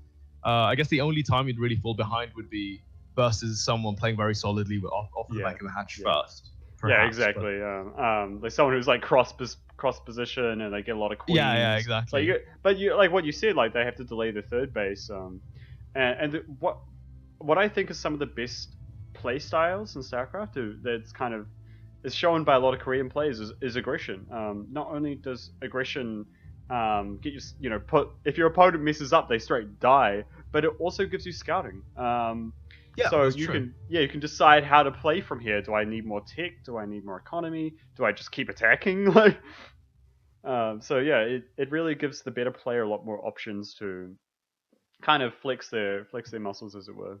B: I guess the only time you'd really fall behind would be versus someone playing very solidly off the back of the hatch first.
A: Yeah,
B: Perhaps,
A: exactly. Like someone who's like cross position and they get a lot of queens.
B: Yeah,
A: It's like
B: exactly.
A: but you like what you said, like they have to delay the third base. And what I think is some of the best play styles in StarCraft that's kind of is shown by a lot of Korean players is aggression. Not only does aggression get put if your opponent messes up, they straight die, but it also gives you scouting.
B: Yeah,
A: So
B: that's
A: you
B: true.
A: you can decide how to play from here. Do I need more tech? Do I need more economy? Do I just keep attacking? Like, so yeah, it really gives the better player a lot more options to kind of flex their muscles, as it were.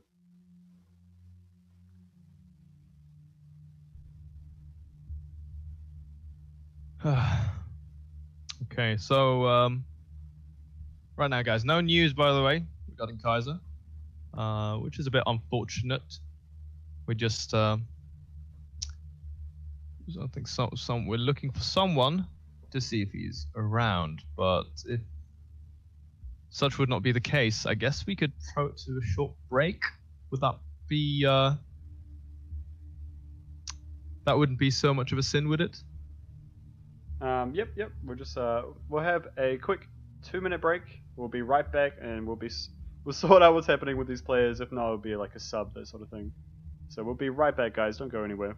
B: Okay, so right now, guys, no news, by the way, regarding Kyzer, which is a bit unfortunate. We just, I think we're looking for someone to see if he's around, but if such would not be the case, I guess we could throw it to a short break. Would that be, that wouldn't be so much of a sin, would it?
A: Yep. We'll have a quick 2 minute break. We'll be right back, and we'll sort out what's happening with these players. If not, it'll be like a sub, that sort of thing. So we'll be right back, guys. Don't go anywhere.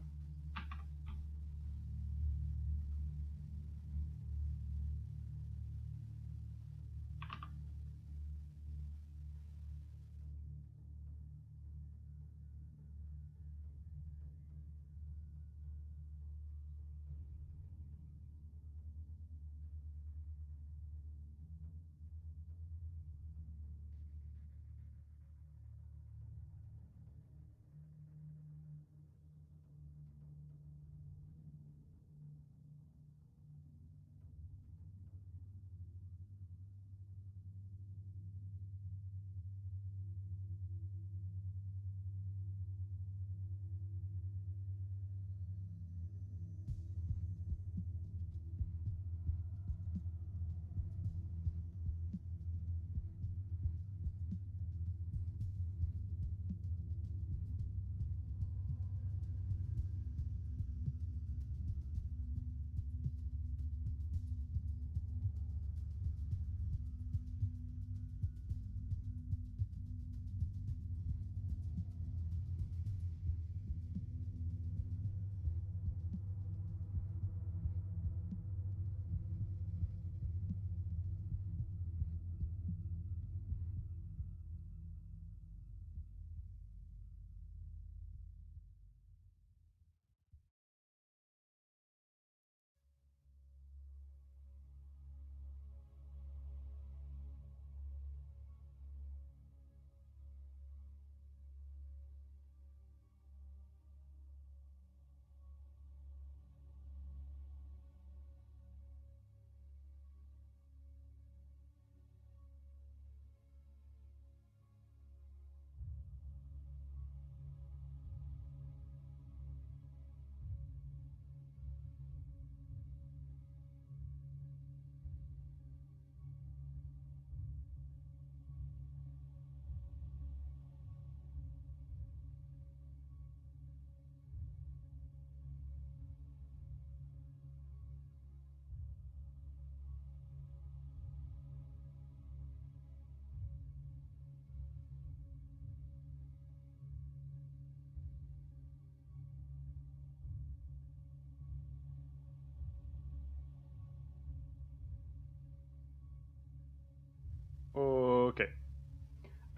A: Okay.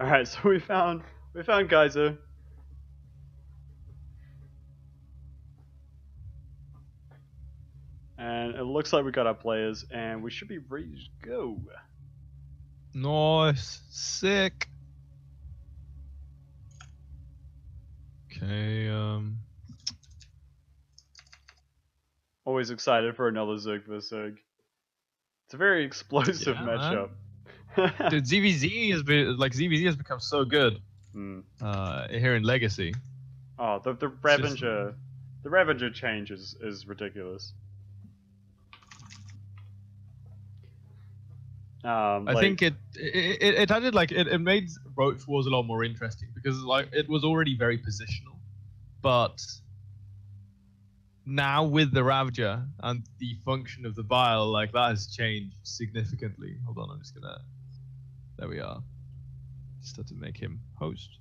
A: All right. So we found Kyzer. And it looks like we got our players, and we should be ready to go.
B: Nice. Sick. Okay,
A: Always excited for another Zerg vs Zerg. It's a very explosive
B: yeah,
A: matchup.
B: dude, ZVZ has become so good here in Legacy.
A: Oh, the
B: It's just,
A: Ravager change is ridiculous.
B: I think it added it made Roach Wars a lot more interesting because like it was already very positional, but now with the Ravager and the function of the vial, like that has changed significantly. Hold on, I'm just gonna. There we are. Just had to make him host.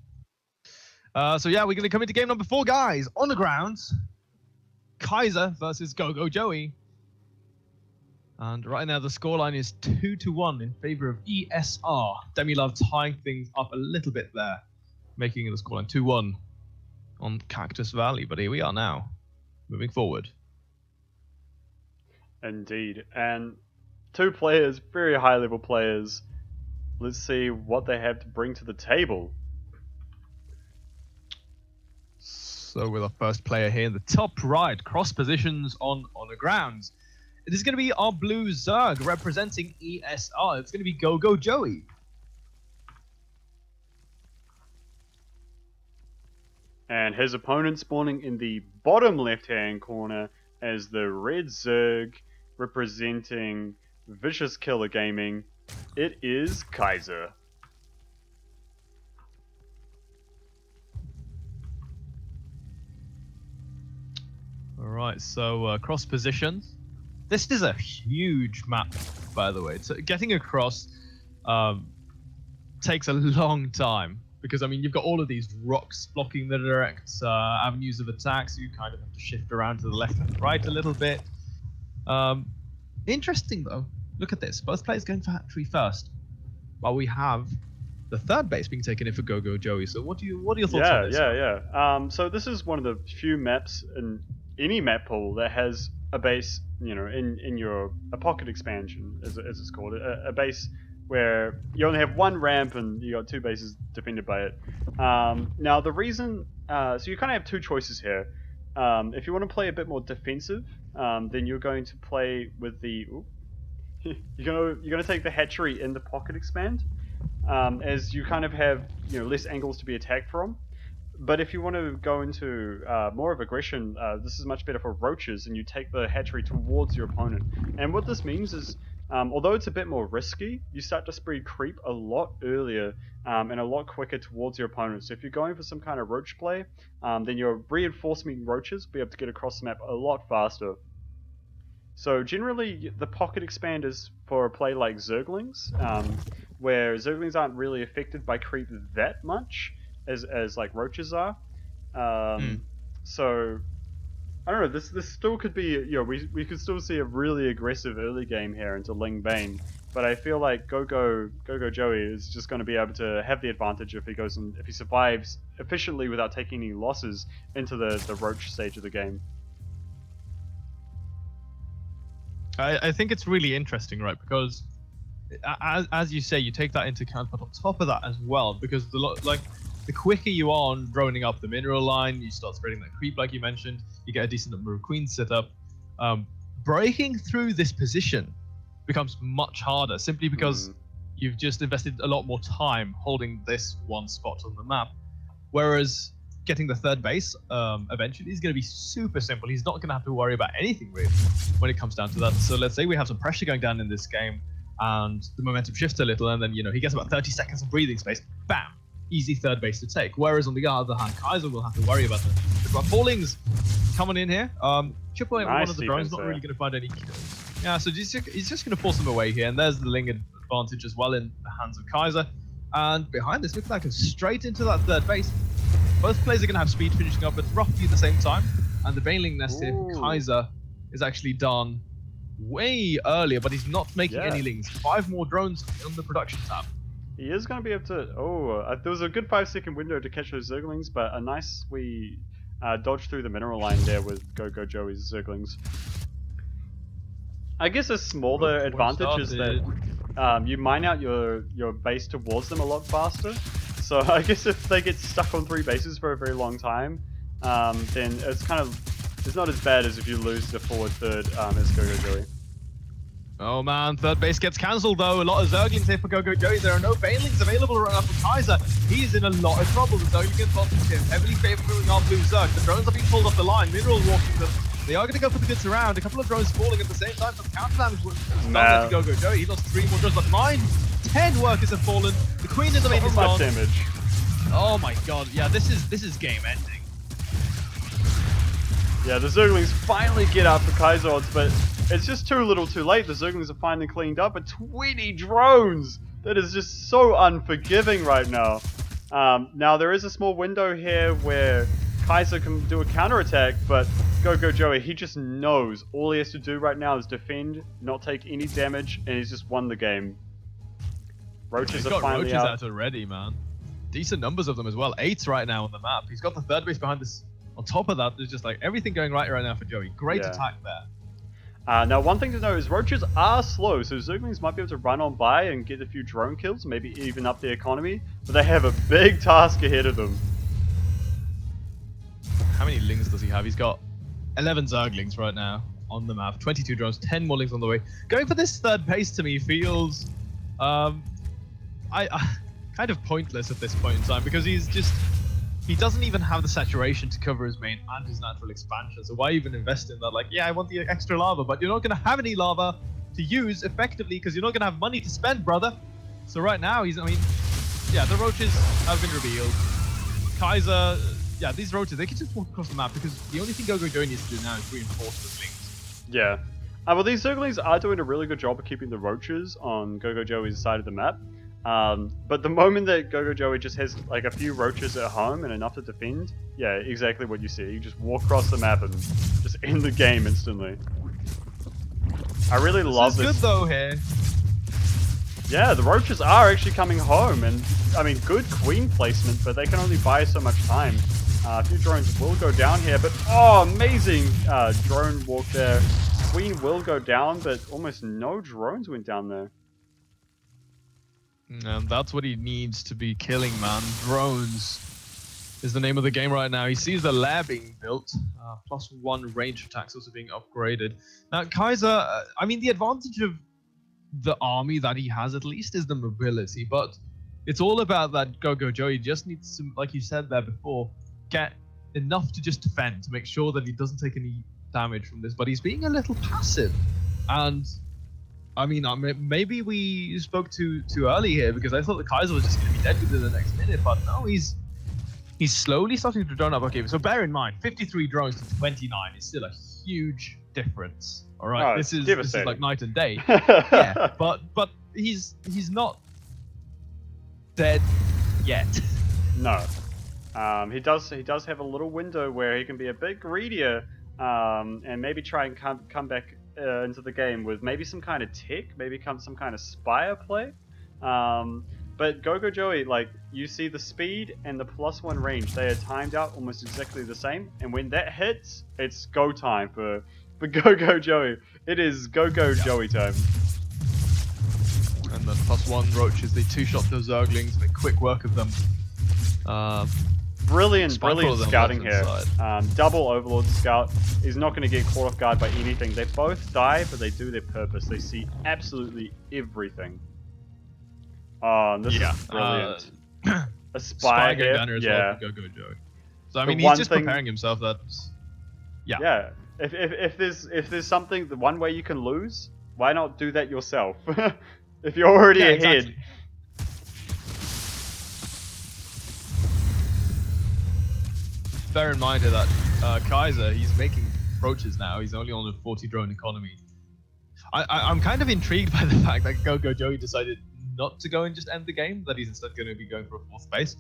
B: So yeah, we're gonna come into game number 4, guys. On the grounds, Kyzer versus Gogojoey. And right now the scoreline is 2-1 in favor of ESR. DemiLove tying things up a little bit there, making the scoreline 2-1 on Cactus Valley. But here we are now, moving forward.
A: Indeed, and 2 players, very high level players. Let's see what they have to bring to the table.
B: So with our first player here in the top right, cross positions on the grounds. It is going to be our blue Zerg representing ESR. It's going to be Gogojoey.
A: And his opponent spawning in the bottom left-hand corner as the red Zerg representing Vicious Killer Gaming. It is Kyzer.
B: Alright, so cross positions. This is a huge map, by the way. So getting across takes a long time because, I mean, you've got all of these rocks blocking the direct avenues of attack, so you kind of have to shift around to the left and right a little bit. Interesting, though. Look at this. Both players going for hatchery first, while we have the third base being taken in for Gogojoey. So what are your thoughts on this?
A: Yeah. So this is one of the few maps in any map pool that has a base, you know, in a pocket expansion, as it's called, a base where you only have one ramp and you got 2 bases defended by it. Now the reason, so you kind of have 2 choices here. If you want to play a bit more defensive, then you're going to play with the you're gonna take the hatchery in the pocket expand, as you kind of have, you know, less angles to be attacked from. But if you want to go into more of aggression, this is much better for roaches, and you take the hatchery towards your opponent. And what this means is, although it's a bit more risky, you start to spread creep a lot earlier and a lot quicker towards your opponent. So if you're going for some kind of roach play, then your reinforcement roaches will be able to get across the map a lot faster. So generally, the pocket expand is for a play like Zerglings, where Zerglings aren't really affected by creep that much as like roaches are. So I don't know. This still could be, you know, we could still see a really aggressive early game here into Ling Bane. But I feel like Gogojoey is just going to be able to have the advantage if he survives efficiently without taking any losses into the roach stage of the game.
B: I think it's really interesting, right? Because as you say, you take that into account, but on top of that as well, because the quicker you are on droning up the mineral line, you start spreading that creep, like you mentioned. You get a decent number of queens set up. Breaking through this position becomes much harder, simply because you've just invested a lot more time holding this one spot on the map. Whereas getting the third base eventually is going to be super simple. He's not going to have to worry about anything really when it comes down to that. So let's say we have some pressure going down in this game and the momentum shifts a little, and then, you know, he gets about 30 seconds of breathing space. Bam! Easy third base to take. Whereas on the other hand, Kyzer will have to worry about that. But Fallings coming in here. Chip away
A: Nice
B: one of the drones, not really going to find any kills. Yeah, so he's just going to force them away here, and there's the Ling advantage as well in the hands of Kyzer. And behind this, looks like it's straight into that third base. Both players are going to have speed finishing up at roughly the same time, and the Baneling nest here for Kyzer is actually done way earlier, but he's not making any lings. 5 more drones on the production tab.
A: He is going to be able to. There was a good 5-second window to catch those Zerglings, but a nice we dodged through the mineral line there with Gogojoey's Zerglings. I guess a smaller advantage is that you mine out your base towards them a lot faster. So I guess if they get stuck on 3 bases for a very long time, then it's not as bad as if you lose the forward third as Gogojoey.
B: Oh man, third base gets cancelled though. A lot of Zerglings here for Gogojoey. There are no Banelings available right now for Kyzer. He's in a lot of trouble. The Zergling advantage here, heavily favouring our blue Zerg. The drones are being pulled off the line. Mineral walking them. They are going to go for the goods around. A couple of drones falling at the same time. Some counter damage was done to Gogojoey. He lost 3 more drones, but 10 workers have fallen. The Queen in the main is gone.
A: Damage.
B: Oh my god, yeah, this is game ending.
A: Yeah, the Zerglings finally get up for Kyzer odds, but it's just too little too late. The Zerglings are finally cleaned up, but 20 drones! That is just so unforgiving right now. Now, there is a small window here where Kyzer can do a counterattack, but Gogojoey, he just knows all he has to do right now is defend, not take any damage, and he's just won the game. Roaches are finally
B: roaches out already, man. Decent numbers of them as well. 8 right now on the map. He's got the third base behind this. On top of that, there's just like everything going right now for Joey. Great attack there.
A: Now, one thing to know is roaches are slow, so Zerglings might be able to run on by and get a few drone kills, maybe even up the economy, but they have a big task ahead of them.
B: How many lings does he have? He's got 11 Zerglings right now on the map, 22 drones, 10 more lings on the way. Going for this third base to me feels kind of pointless at this point in time, because he doesn't even have the saturation to cover his main and his natural expansion. So why even invest in that? Like, yeah, I want the extra lava, but you're not going to have any lava to use effectively because you're not going to have money to spend, brother. So right now, the roaches have been revealed. Kyzer, these roaches, they can just walk across the map because the only thing Gogojoey needs to do now is reinforce the lings.
A: Yeah. Well, these Zerglings are doing a really good job of keeping the roaches on Gogojoey's side of the map. But the moment that Gogojoey just has like a few roaches at home and enough to defend, yeah, exactly what you see. You just walk across the map and just end the game instantly. I really love this.
B: This is good though here.
A: Yeah, the roaches are actually coming home, and I mean, good queen placement, but they can only buy so much time. A few drones will go down here, but amazing drone walk there. Queen will go down, but almost no drones went down there.
B: And that's what he needs to be killing, man. Drones is the name of the game right now. He sees the lair being built. +1 range attacks also being upgraded. Now, Kyzer, I mean, the advantage of the army that he has at least is the mobility, but it's all about that Gogojoey. He just needs to, like you said there before, get enough to just defend to make sure that he doesn't take any damage from this. But he's being a little passive, and I mean, maybe we spoke too early here because I thought the Kyzer was just going to be dead within the next minute, but no, he's slowly starting to drone up. Okay, so bear in mind, 53 drones to 29 is still a huge difference. All right, this is like night and day. Yeah, but he's not dead yet.
A: No, he does have a little window where he can be a bit greedier and maybe try and come back into the game with maybe some kind of tech, maybe some kind of spire play. But Gogojoey, like, you see the speed and the +1 range, they are timed out almost exactly the same, and when that hits, it's go time for Gogojoey. It is Gogojoey time.
B: And the +1 roaches, they 2-shot those Zerglings, make quick work of them.
A: Brilliant scouting here. Double Overlord Scout is not going to get caught off guard by anything. They both die, but they do their purpose. They see absolutely everything. This is brilliant. A spy here.
B: Down here as well for Gogojoey. So I mean, he's just preparing himself.
A: Yeah. If there's something, the one way you can lose, why not do that yourself? If you're already ahead.
B: Exactly. Bear in mind that Kyzer, he's making approaches now. He's only on a 40 drone economy. I'm kind of intrigued by the fact that Gogojoey decided not to go and just end the game, that he's instead going to be going for a 4th base.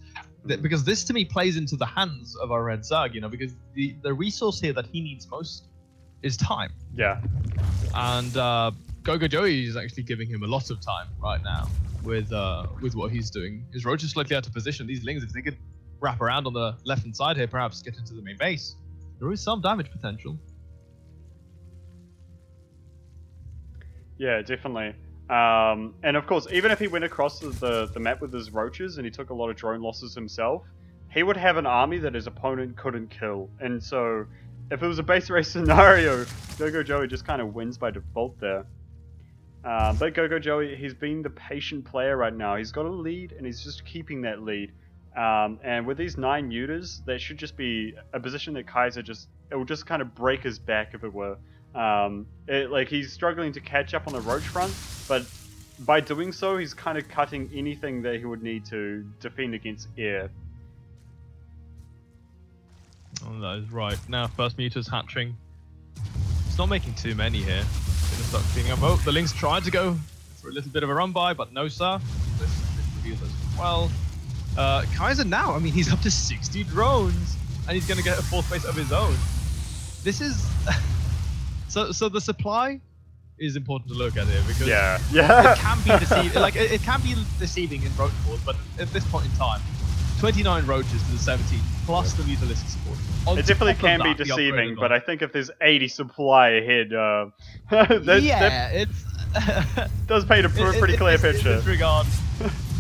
B: Because this to me plays into the hands of our Red Zerg, because the resource here that he needs most is time.
A: Yeah.
B: And Gogojoey is actually giving him a lot of time right now with what he's doing. His Roach is slightly out of position. These Lings, if they could wrap around on the left-hand side here, perhaps get into the main base, there is some damage potential.
A: Yeah, definitely. And of course, even if he went across the map with his roaches and he took a lot of drone losses himself, he would have an army that his opponent couldn't kill. And so, if it was a base race scenario, Gogojoey just kind of wins by default there. But Gogojoey, he's being the patient player right now. He's got a lead and he's just keeping that lead. And with these 9 neuters, that should just be a position that Kyzer it will just kind of break his back if it were. Like he's struggling to catch up on the Roach front, but by doing so, he's kind of cutting anything that he would need to defend against air.
B: Oh, that is right. Now, first Muta's hatching. It's not making too many here. Gonna start cleaning up. Oh, the Lynx tried to go for a little bit of a run by, but no, sir. This reveals as well. Kyzer now, I mean, he's up to 60 drones, and he's gonna get a 4th base of his own. This is so the supply is important to look at here because it can be deceiving. Like it can be deceiving in Roach wars, but at this point in time, 29 Roaches to the 17 plus the Mutalistic support.
A: It definitely can be deceiving, but I think if there's 80 supply ahead, that does paint a pretty clear picture.
B: In this regard,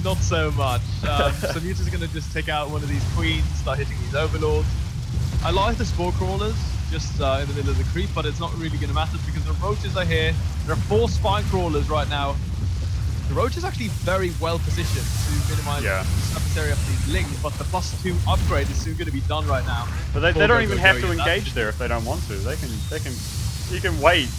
B: not so much. So Muta's going to just take out one of these queens, start hitting these overlords. I like the spore crawlers just in the middle of the creep, but it's not really going to matter because the Roaches are here. There are 4 spine crawlers right now. The Roach is actually very well positioned to minimize the surface area of these Lings, but the +2 upgrade is soon going to be done right now.
A: But they don't even have to engage there if they don't want to. You can wait.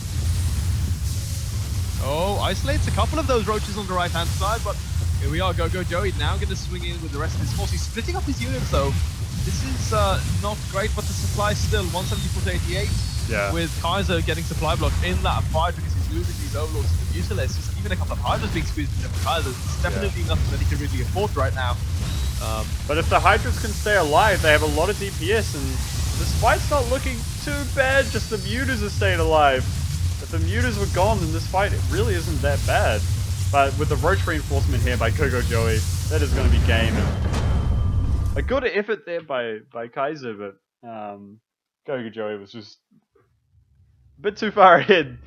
B: Oh, isolates a couple of those Roaches on the right-hand side, but here we are. Gogojoey now going to swing in with the rest of his force. He's splitting up his units though. This is not great, but the supply still 174 to 88.
A: Yeah.
B: With Kyzer getting supply blocked in that fight because he's losing these overlords to the Mutalists. Just even a couple of Hydras being squeezed into Kyzer. It's definitely nothing that he can really afford right now.
A: But if the Hydras can stay alive, they have a lot of DPS, and this fight's not looking too bad. Just the Mutas are staying alive. If the Mutas were gone, then this fight really isn't that bad. But with the Roach reinforcement here by Gogojoey, that is going to be game. A good effort there by Kyzer, but Gogojoey was just a bit too far ahead.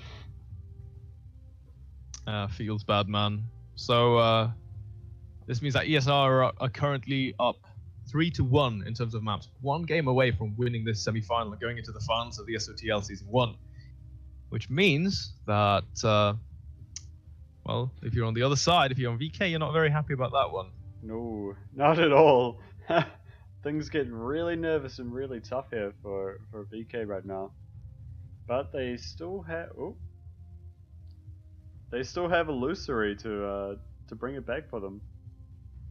B: Feels bad, man. So this means that ESR are currently up 3-1 in terms of maps. 1 game away from winning this semi-final and going into the finals of the SOTL Season 1. Which means that, well, if you're on the other side, if you're on VK, you're not very happy about that one.
A: No, not at all. Things get really nervous and really tough here for VK right now. But they still have Elusory to bring it back for them.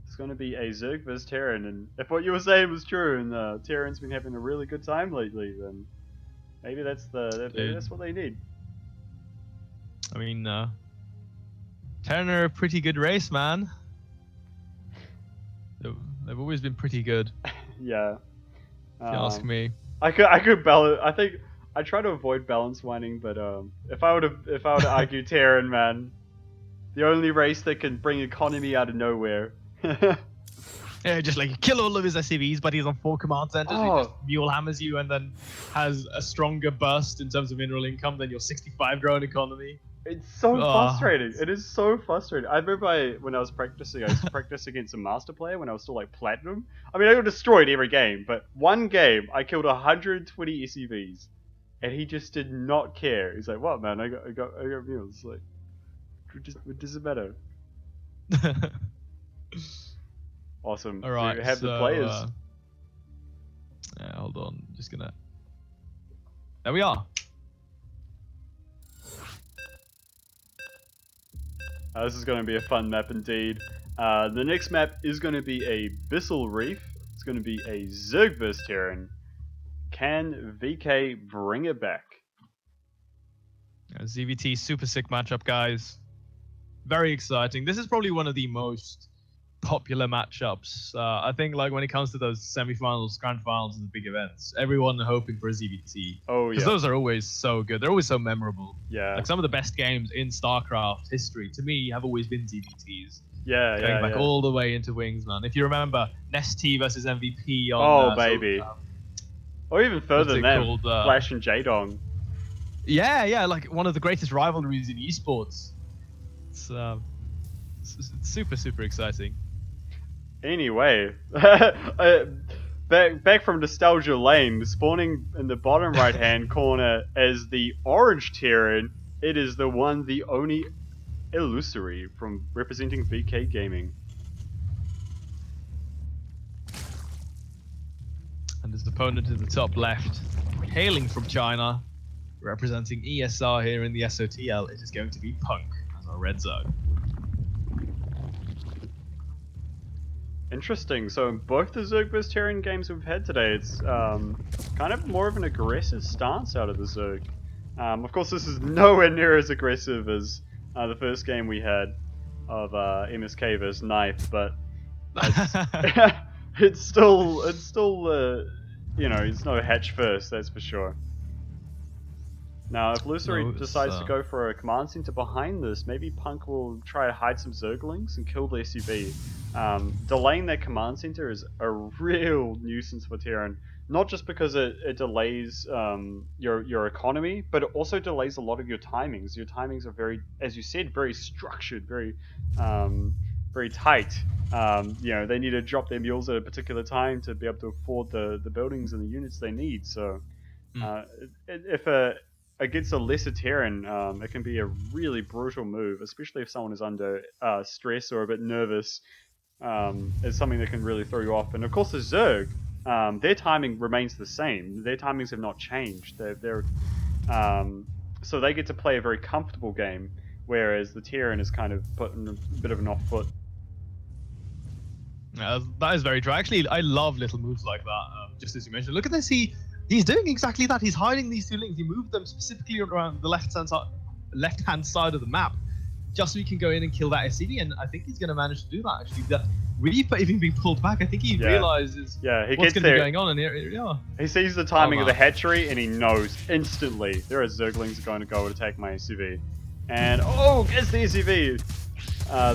A: It's going to be a Zerg vs Terran, and if what you were saying was true, and Terran's been having a really good time lately, then maybe that's what they need.
B: I mean, Terran are a pretty good race, man. They've always been pretty good.
A: Yeah.
B: If you ask me.
A: I could balance. I think I try to avoid balance whining, but if I were to argue Terran, man, the only race that can bring economy out of nowhere.
B: Yeah, just like kill all of his SCVs, but he's on 4 command centers. He just mule hammers you and then has a stronger burst in terms of mineral income than your 65 drone economy.
A: It's so frustrating. It is so frustrating. I remember when I was practicing, I used to practice against a master player when I was still like platinum. I mean, I got destroyed every game, but one game I killed 120 SCVs, and he just did not care. He's like, "What, man? I got mules." Like, what does it matter? Awesome.
B: All right,
A: so you have the players.
B: Yeah, hold on. Just gonna. There we are.
A: This is going to be a fun map indeed. The next map is going to be a Bissell Reef. It's going to be a Zerg vs Terran. Can VK bring it back?
B: ZVT super sick matchup, guys. Very exciting. This is probably one of the most popular matchups. I think like when it comes to those semifinals, grand finals, and the big events, everyone hoping for a ZVT.
A: Oh
B: Because
A: yeah,
B: those are always so good. They're always so memorable.
A: yeah,
B: Like some of the best games in StarCraft history, to me, have always been ZVTs.
A: yeah,
B: Going
A: yeah,
B: back
A: yeah.
B: all the way into Wings, man. If you remember Nesty versus MVP on
A: Oh baby, or even
B: what's
A: further than
B: it
A: that,
B: called?
A: Flash and J-Dong.
B: Yeah, like one of the greatest rivalries in esports. It's super, super exciting.
A: Anyway, back from nostalgia lane, spawning in the bottom right hand corner as the orange Terran. It is the one, the only Elusory from representing VK Gaming.
B: And his opponent in the top left, hailing from China, representing ESR here in the SOTL, it is going to be Punk as our red zone.
A: Interesting. So in both the Zerg vs Terran games we've had today, it's kind of more of an aggressive stance out of the Zerg. Of course, this is nowhere near as aggressive as the first game we had of MSK vs Knife, but it's, it's still you know, it's no hatch first, that's for sure. Now, if Elusory decides to go for a command center behind this, maybe Punk will try to hide some Zerglings and kill the SUV. Delaying that command center is a real nuisance for Terran, not just because it delays your economy, but it also delays a lot of your timings. Your timings are very, as you said, very structured, very tight. You know, they need to drop their mules at a particular time to be able to afford the buildings and the units they need. So, if against a lesser Terran, it can be a really brutal move, especially if someone is under stress or a bit nervous. It's something that can really throw you off. And of course, the Zerg, their timing remains the same. Their timings have not changed. So they get to play a very comfortable game, whereas the Terran is kind of put in a bit of an off foot.
B: That is very true. Actually, I love little moves like that. Just as you mentioned, look at this. He's doing exactly that. He's hiding these two links. He moved them specifically around the left-hand side of the map, just so he can go in and kill that SCV. And I think he's going to manage to do that. Actually, that Reaper even being pulled back. I think he realizes
A: he
B: what's
A: going
B: to be going on. And
A: he sees the timing of the hatchery, and he knows instantly there are Zerglings going to go and attack my SUV. And gets the SUV.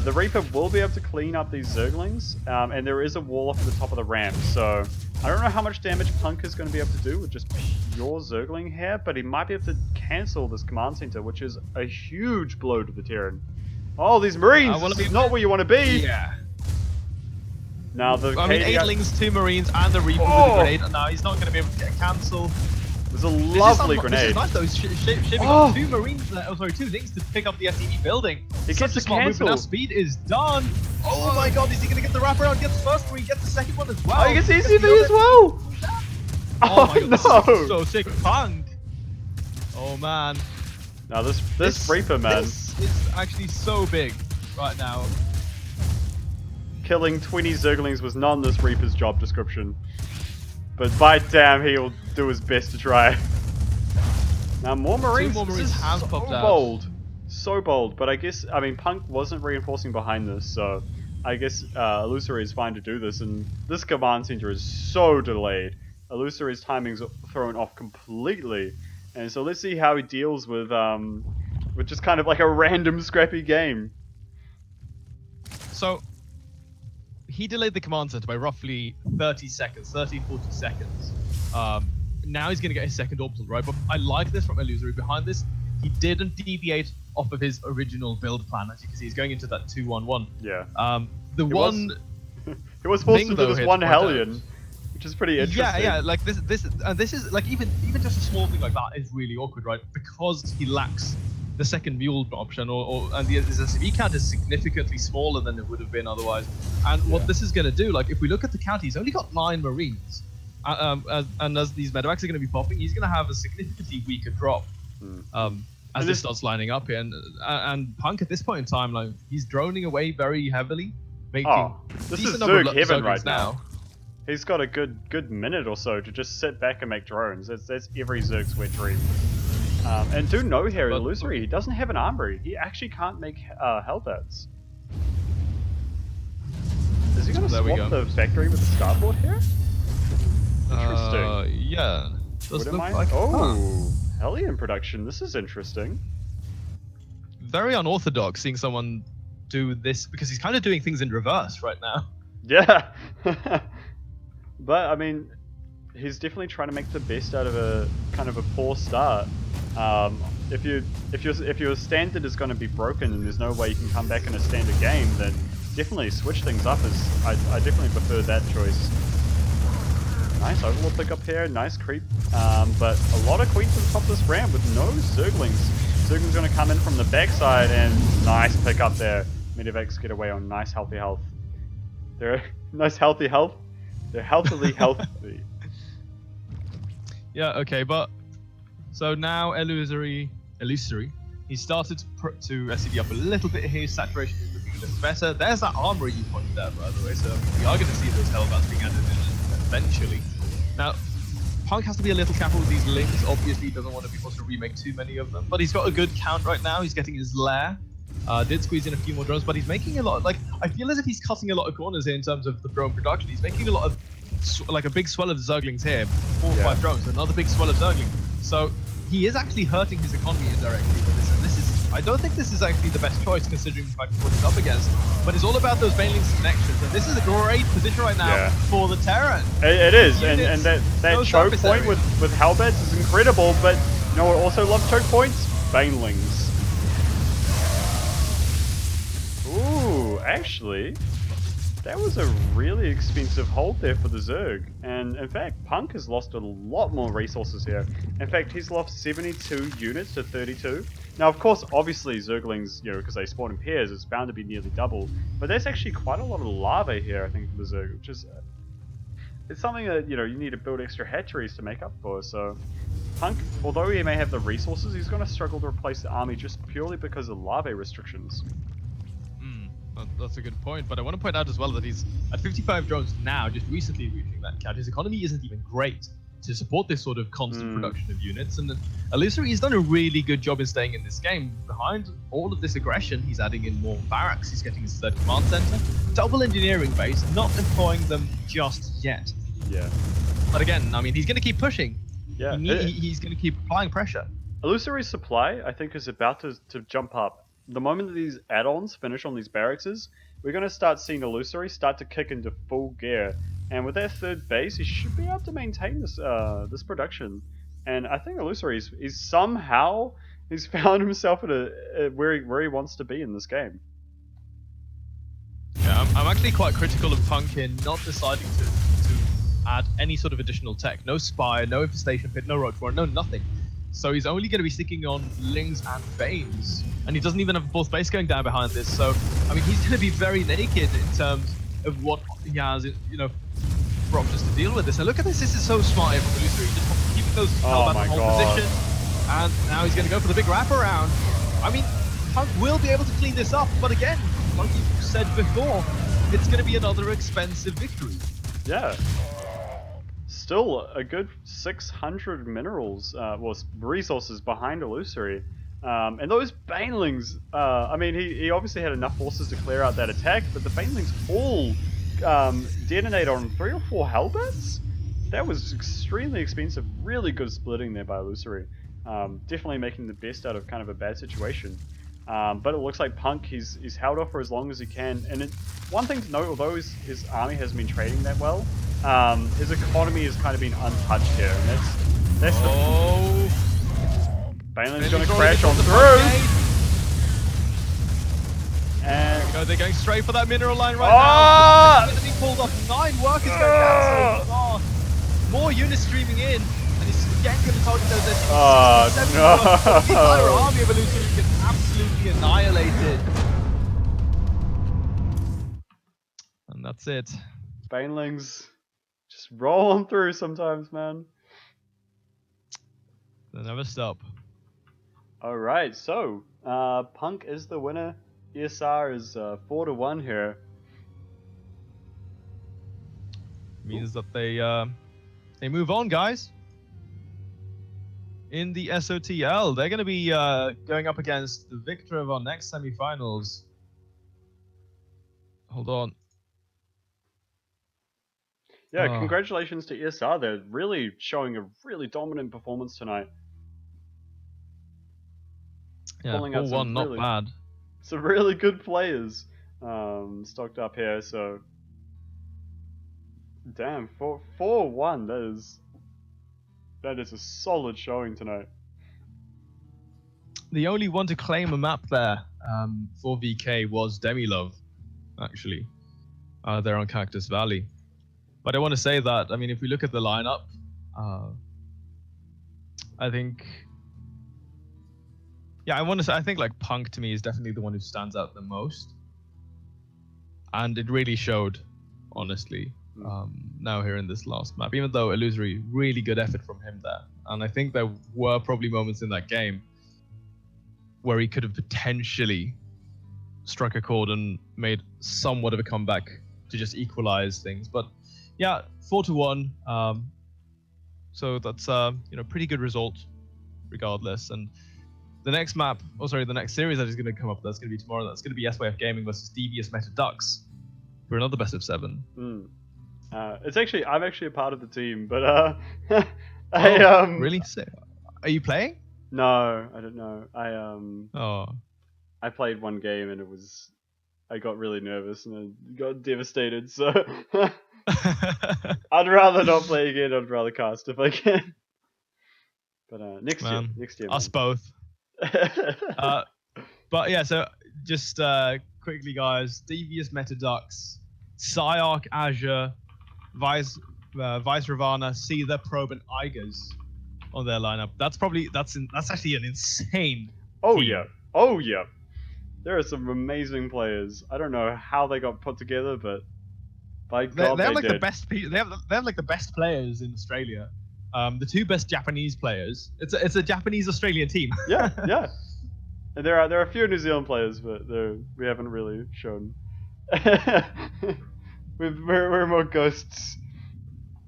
A: The Reaper will be able to clean up these Zerglings, and there is a wall off the top of the ramp, so I don't know how much damage Punk is going to be able to do with just pure Zergling here, but he might be able to cancel this command center, which is a huge blow to the Terran. Oh, these Marines! This is not where you want to be!
B: Yeah.
A: Now the
B: I mean, 8 Lings, 2 Marines, and the Reaper with a grenade. Now he's not going to be able to get a cancel.
A: There's a lovely grenade.
B: This is nice though. Shipping up 2 Marines, 2 Lings to pick up the SCV building.
A: He gets
B: a smart move, but now speed is done. Oh my god, is he going to get the wraparound? Gets the first Marine, gets the second one as well.
A: Oh, he gets the SCV as well!
B: Oh my god,
A: no!
B: This is so sick. Punk! Oh man.
A: Now this Reaper, man.
B: This is actually so big right now.
A: Killing 20 Zerglings was not in this Reaper's job description. But by damn, he'll do his best to try. Now more Marines.
B: 2 more Marines have popped out.
A: Bold. So bold. But I mean, Punk wasn't reinforcing behind this, so I guess Elusory is fine to do this. And this command center is so delayed. Elusory's timing's thrown off completely. And so let's see how he deals with just kind of like a random scrappy game.
B: So he delayed the command center by roughly 30 seconds, 40 seconds. Now he's going to get his second orbital, right? But I like this from Elusory. Behind this, he didn't deviate off of his original build plan. As you can see, he's going into that 2-1-1.
A: Yeah.
B: He
A: was forced to do this one Hellion, which is pretty interesting.
B: Yeah. Like this is like even just a small thing like that is really awkward, right? Because he lacks the second mule option, and his SCV count is significantly smaller than it would have been otherwise. And what this is going to do, like if we look at the count, he's only got 9 Marines. And as these medevacs are going to be popping, he's going to have a significantly weaker drop as this starts lining up here. And Punk at this point in time, like he's droning away very heavily, making
A: this
B: decent
A: is
B: number of
A: Zerg heaven right
B: now.
A: He's got a good minute or so to just sit back and make drones. That's every Zerg's wet dream. And do know here, Elusory, he doesn't have an armory. He actually can't make Hellbats. Is he going to
B: There we
A: swap
B: go.
A: the factory with the starport here? Interesting.
B: Yeah. Does
A: Wouldn't
B: look
A: mind.
B: like.
A: Oh, Hellion production. This is interesting.
B: Very unorthodox seeing someone do this because he's kind of doing things in reverse right now.
A: Yeah. But I mean, he's definitely trying to make the best out of a kind of a poor start. If your standard is going to be broken and there's no way you can come back in a standard game, then definitely switch things up. As I definitely prefer that choice. Nice overlord pick up here, nice creep, but a lot of queens on top of this ramp with no Zerglings. Zergling's going to come in from the backside and nice pick up there. Medivacs get away on nice healthy health. They're nice healthy health. They're healthily healthy.
B: Yeah, okay, but so now Elusory, he started to SCD up a little bit here. Saturation is looking a little better. There's that armory you pointed out, by the way. So we are going to see those hellbats being added in eventually. Now, Punk has to be a little careful with these links. Obviously, he doesn't want to be forced to remake too many of them, but he's got a good count right now. He's getting his lair. Did squeeze in a few more drones, but he's making a lot. Like, I feel as if he's cutting a lot of corners here in terms of the drone production. He's making a lot of, like, a big swell of Zerglings here, 4 or 5 drones, another big swell of Zerglings. So he is actually hurting his economy indirectly with this. And this is, I don't think this is actually the best choice considering the fact what he's up against. But it's all about those Banelings connections, and this is a great position right now for the Terran.
A: It is, and that choke point with Hellbats is incredible. But you know what? Also love choke points, Banelings. Ooh, actually, that was a really expensive hold there for the Zerg. And in fact, Punk has lost a lot more resources here. In fact, he's lost 72 units to 32. Now, of course, obviously Zerglings, you know, because they spawn in pairs, it's bound to be nearly double. But there's actually quite a lot of lava here, I think, for the Zerg, which is... it's something that, you know, you need to build extra hatcheries to make up for. So, Punk, although he may have the resources, he's going to struggle to replace the army just purely because of lava restrictions.
B: That's a good point, but I want to point out as well that he's at 55 drones now, just recently reaching that count. His economy isn't even great to support this sort of constant production of units, and Elusory has done a really good job in staying in this game. Behind all of this aggression, he's adding in more barracks, he's getting his third command center, double engineering base, not employing them just yet.
A: Yeah.
B: But again, I mean, he's going to keep pushing.
A: Yeah.
B: He's going to keep applying pressure.
A: Elusory's supply, I think, is about to jump up. The moment that these add-ons finish on these barracks, we're going to start seeing Elusory start to kick into full gear. And with that third base, he should be able to maintain this this production. And I think Elusory is somehow he's found himself at where he wants to be in this game.
B: Yeah, I'm actually quite critical of Punk in not deciding to add any sort of additional tech. No Spire, no Infestation Pit, no Roach Warren, no nothing. So he's only going to be sticking on Lings and Banes. And he doesn't even have a full space going down behind this. So, I mean, he's going to be very naked in terms of what he has, you know, for options to deal with this. And look at this. This is so smart here from Elusory. Just keeping those Hellbats in hold position. And now he's going to go for the big wraparound. I mean, Punk will be able to clean this up. But again, like you said before, it's going to be another expensive victory.
A: Yeah. Still a good 600 minerals, well, resources behind Elusory. And those Banelings, I mean, he obviously had enough forces to clear out that attack, but the Banelings all detonate on 3 or 4 Hellbats? That was extremely expensive, really good splitting there by Elusory. Definitely making the best out of kind of a bad situation. But it looks like Punk, he's held off for as long as he can. And one thing to note, although his army hasn't been trading that well, his economy has kind of been untouched here. And that's the... Baneling's going to crash on through! And...
B: you know, they're going straight for that mineral line right now. It's being pulled off. 9 workers going down so far. More units streaming in. And he's again going to target those SUVs.
A: Oh,
B: the entire army of Elusory gets absolutely annihilated. And that's it.
A: Banelings just roll on through sometimes, man.
B: They never stop.
A: Alright, so Punk is the winner. ESR is 4-1 here.
B: Means that they move on, guys. In the SOTL, they're going to be going up against the victor of our next semifinals. Hold on.
A: Yeah, congratulations to ESR. They're really showing a really dominant performance tonight.
B: Yeah,
A: Pulling out
B: 4-1, not bad.
A: some really good players stocked up here. So, damn, 4-1. That is a solid showing tonight.
B: The only one to claim a map there for VK was DemiLove, actually. They're on Cactus Valley. But I want to say that, I mean, if we look at the lineup, I think, yeah, I think like Punk to me is definitely the one who stands out the most. And it really showed, honestly, now here in this last map, even though Elusory, really good effort from him there. And I think there were probably moments in that game where he could have potentially struck a chord and made somewhat of a comeback to just equalize things. But yeah, 4-1. So that's pretty good result, regardless. And the next map, the next series that is going to come up, that's going to be tomorrow. That's going to be SYF Gaming versus Devious Meta Ducks for another best of 7.
A: I'm actually a part of the team, but
B: really? Are you playing?
A: No, I don't know.
B: Oh.
A: I played one game and I got really nervous and I got devastated. So I'd rather not play again. I'd rather cast if I can. But next year,
B: us both. But yeah, so just quickly, guys, Devious Meta Ducks, Psyarch Azure, Vice Ravana, Seether, Probe, and Igers on their lineup. That's actually an insane team.
A: Oh yeah. There are some amazing players. I don't know how they got put together, but by God,
B: they have like
A: did.
B: the best. They have like the best players in Australia. The 2 best Japanese players. It's a Japanese Australian team.
A: yeah. And there are a few New Zealand players, but we haven't really shown. we're more ghosts.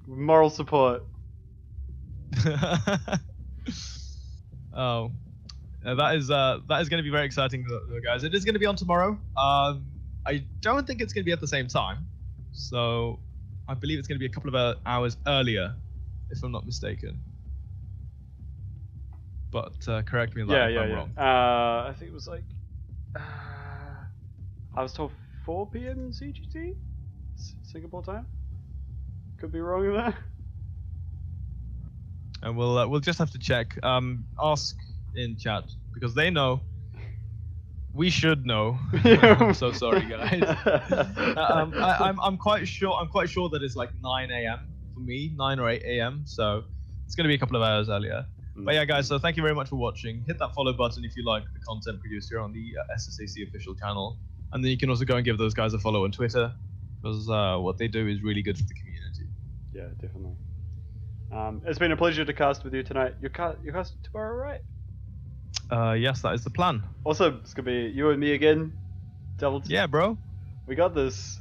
A: Moral support.
B: Oh, that is going to be very exciting, though, guys. It is going to be on tomorrow. I don't think it's going to be at the same time, so I believe it's going to be a couple of hours earlier, if I'm not mistaken. But correct me if I'm wrong.
A: I think it was like I was told 4 p.m. CGT, Singapore time. Could be wrong with that.
B: And we'll just have to check. Ask in chat because they know. We should know. I'm so sorry, guys. I'm quite sure. I'm quite sure that it's like 9 a.m. for me, 9 or 8 a.m. So it's going to be a couple of hours earlier. But yeah, guys. So thank you very much for watching. Hit that follow button if you like the content produced here on the SSAC official channel, and then you can also go and give those guys a follow on Twitter because what they do is really good for the community.
A: Yeah, definitely. It's been a pleasure to cast with you tonight. You're casting tomorrow, right?
B: Yes, that is the plan.
A: Also, it's gonna be you and me again.
B: Yeah, bro.
A: We got this.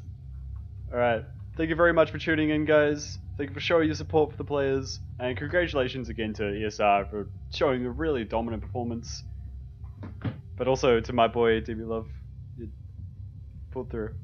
A: Alright. Thank you very much for tuning in, guys. Thank you for showing your support for the players. And congratulations again to ESR for showing a really dominant performance. But also to my boy, DemiLove. You pulled through.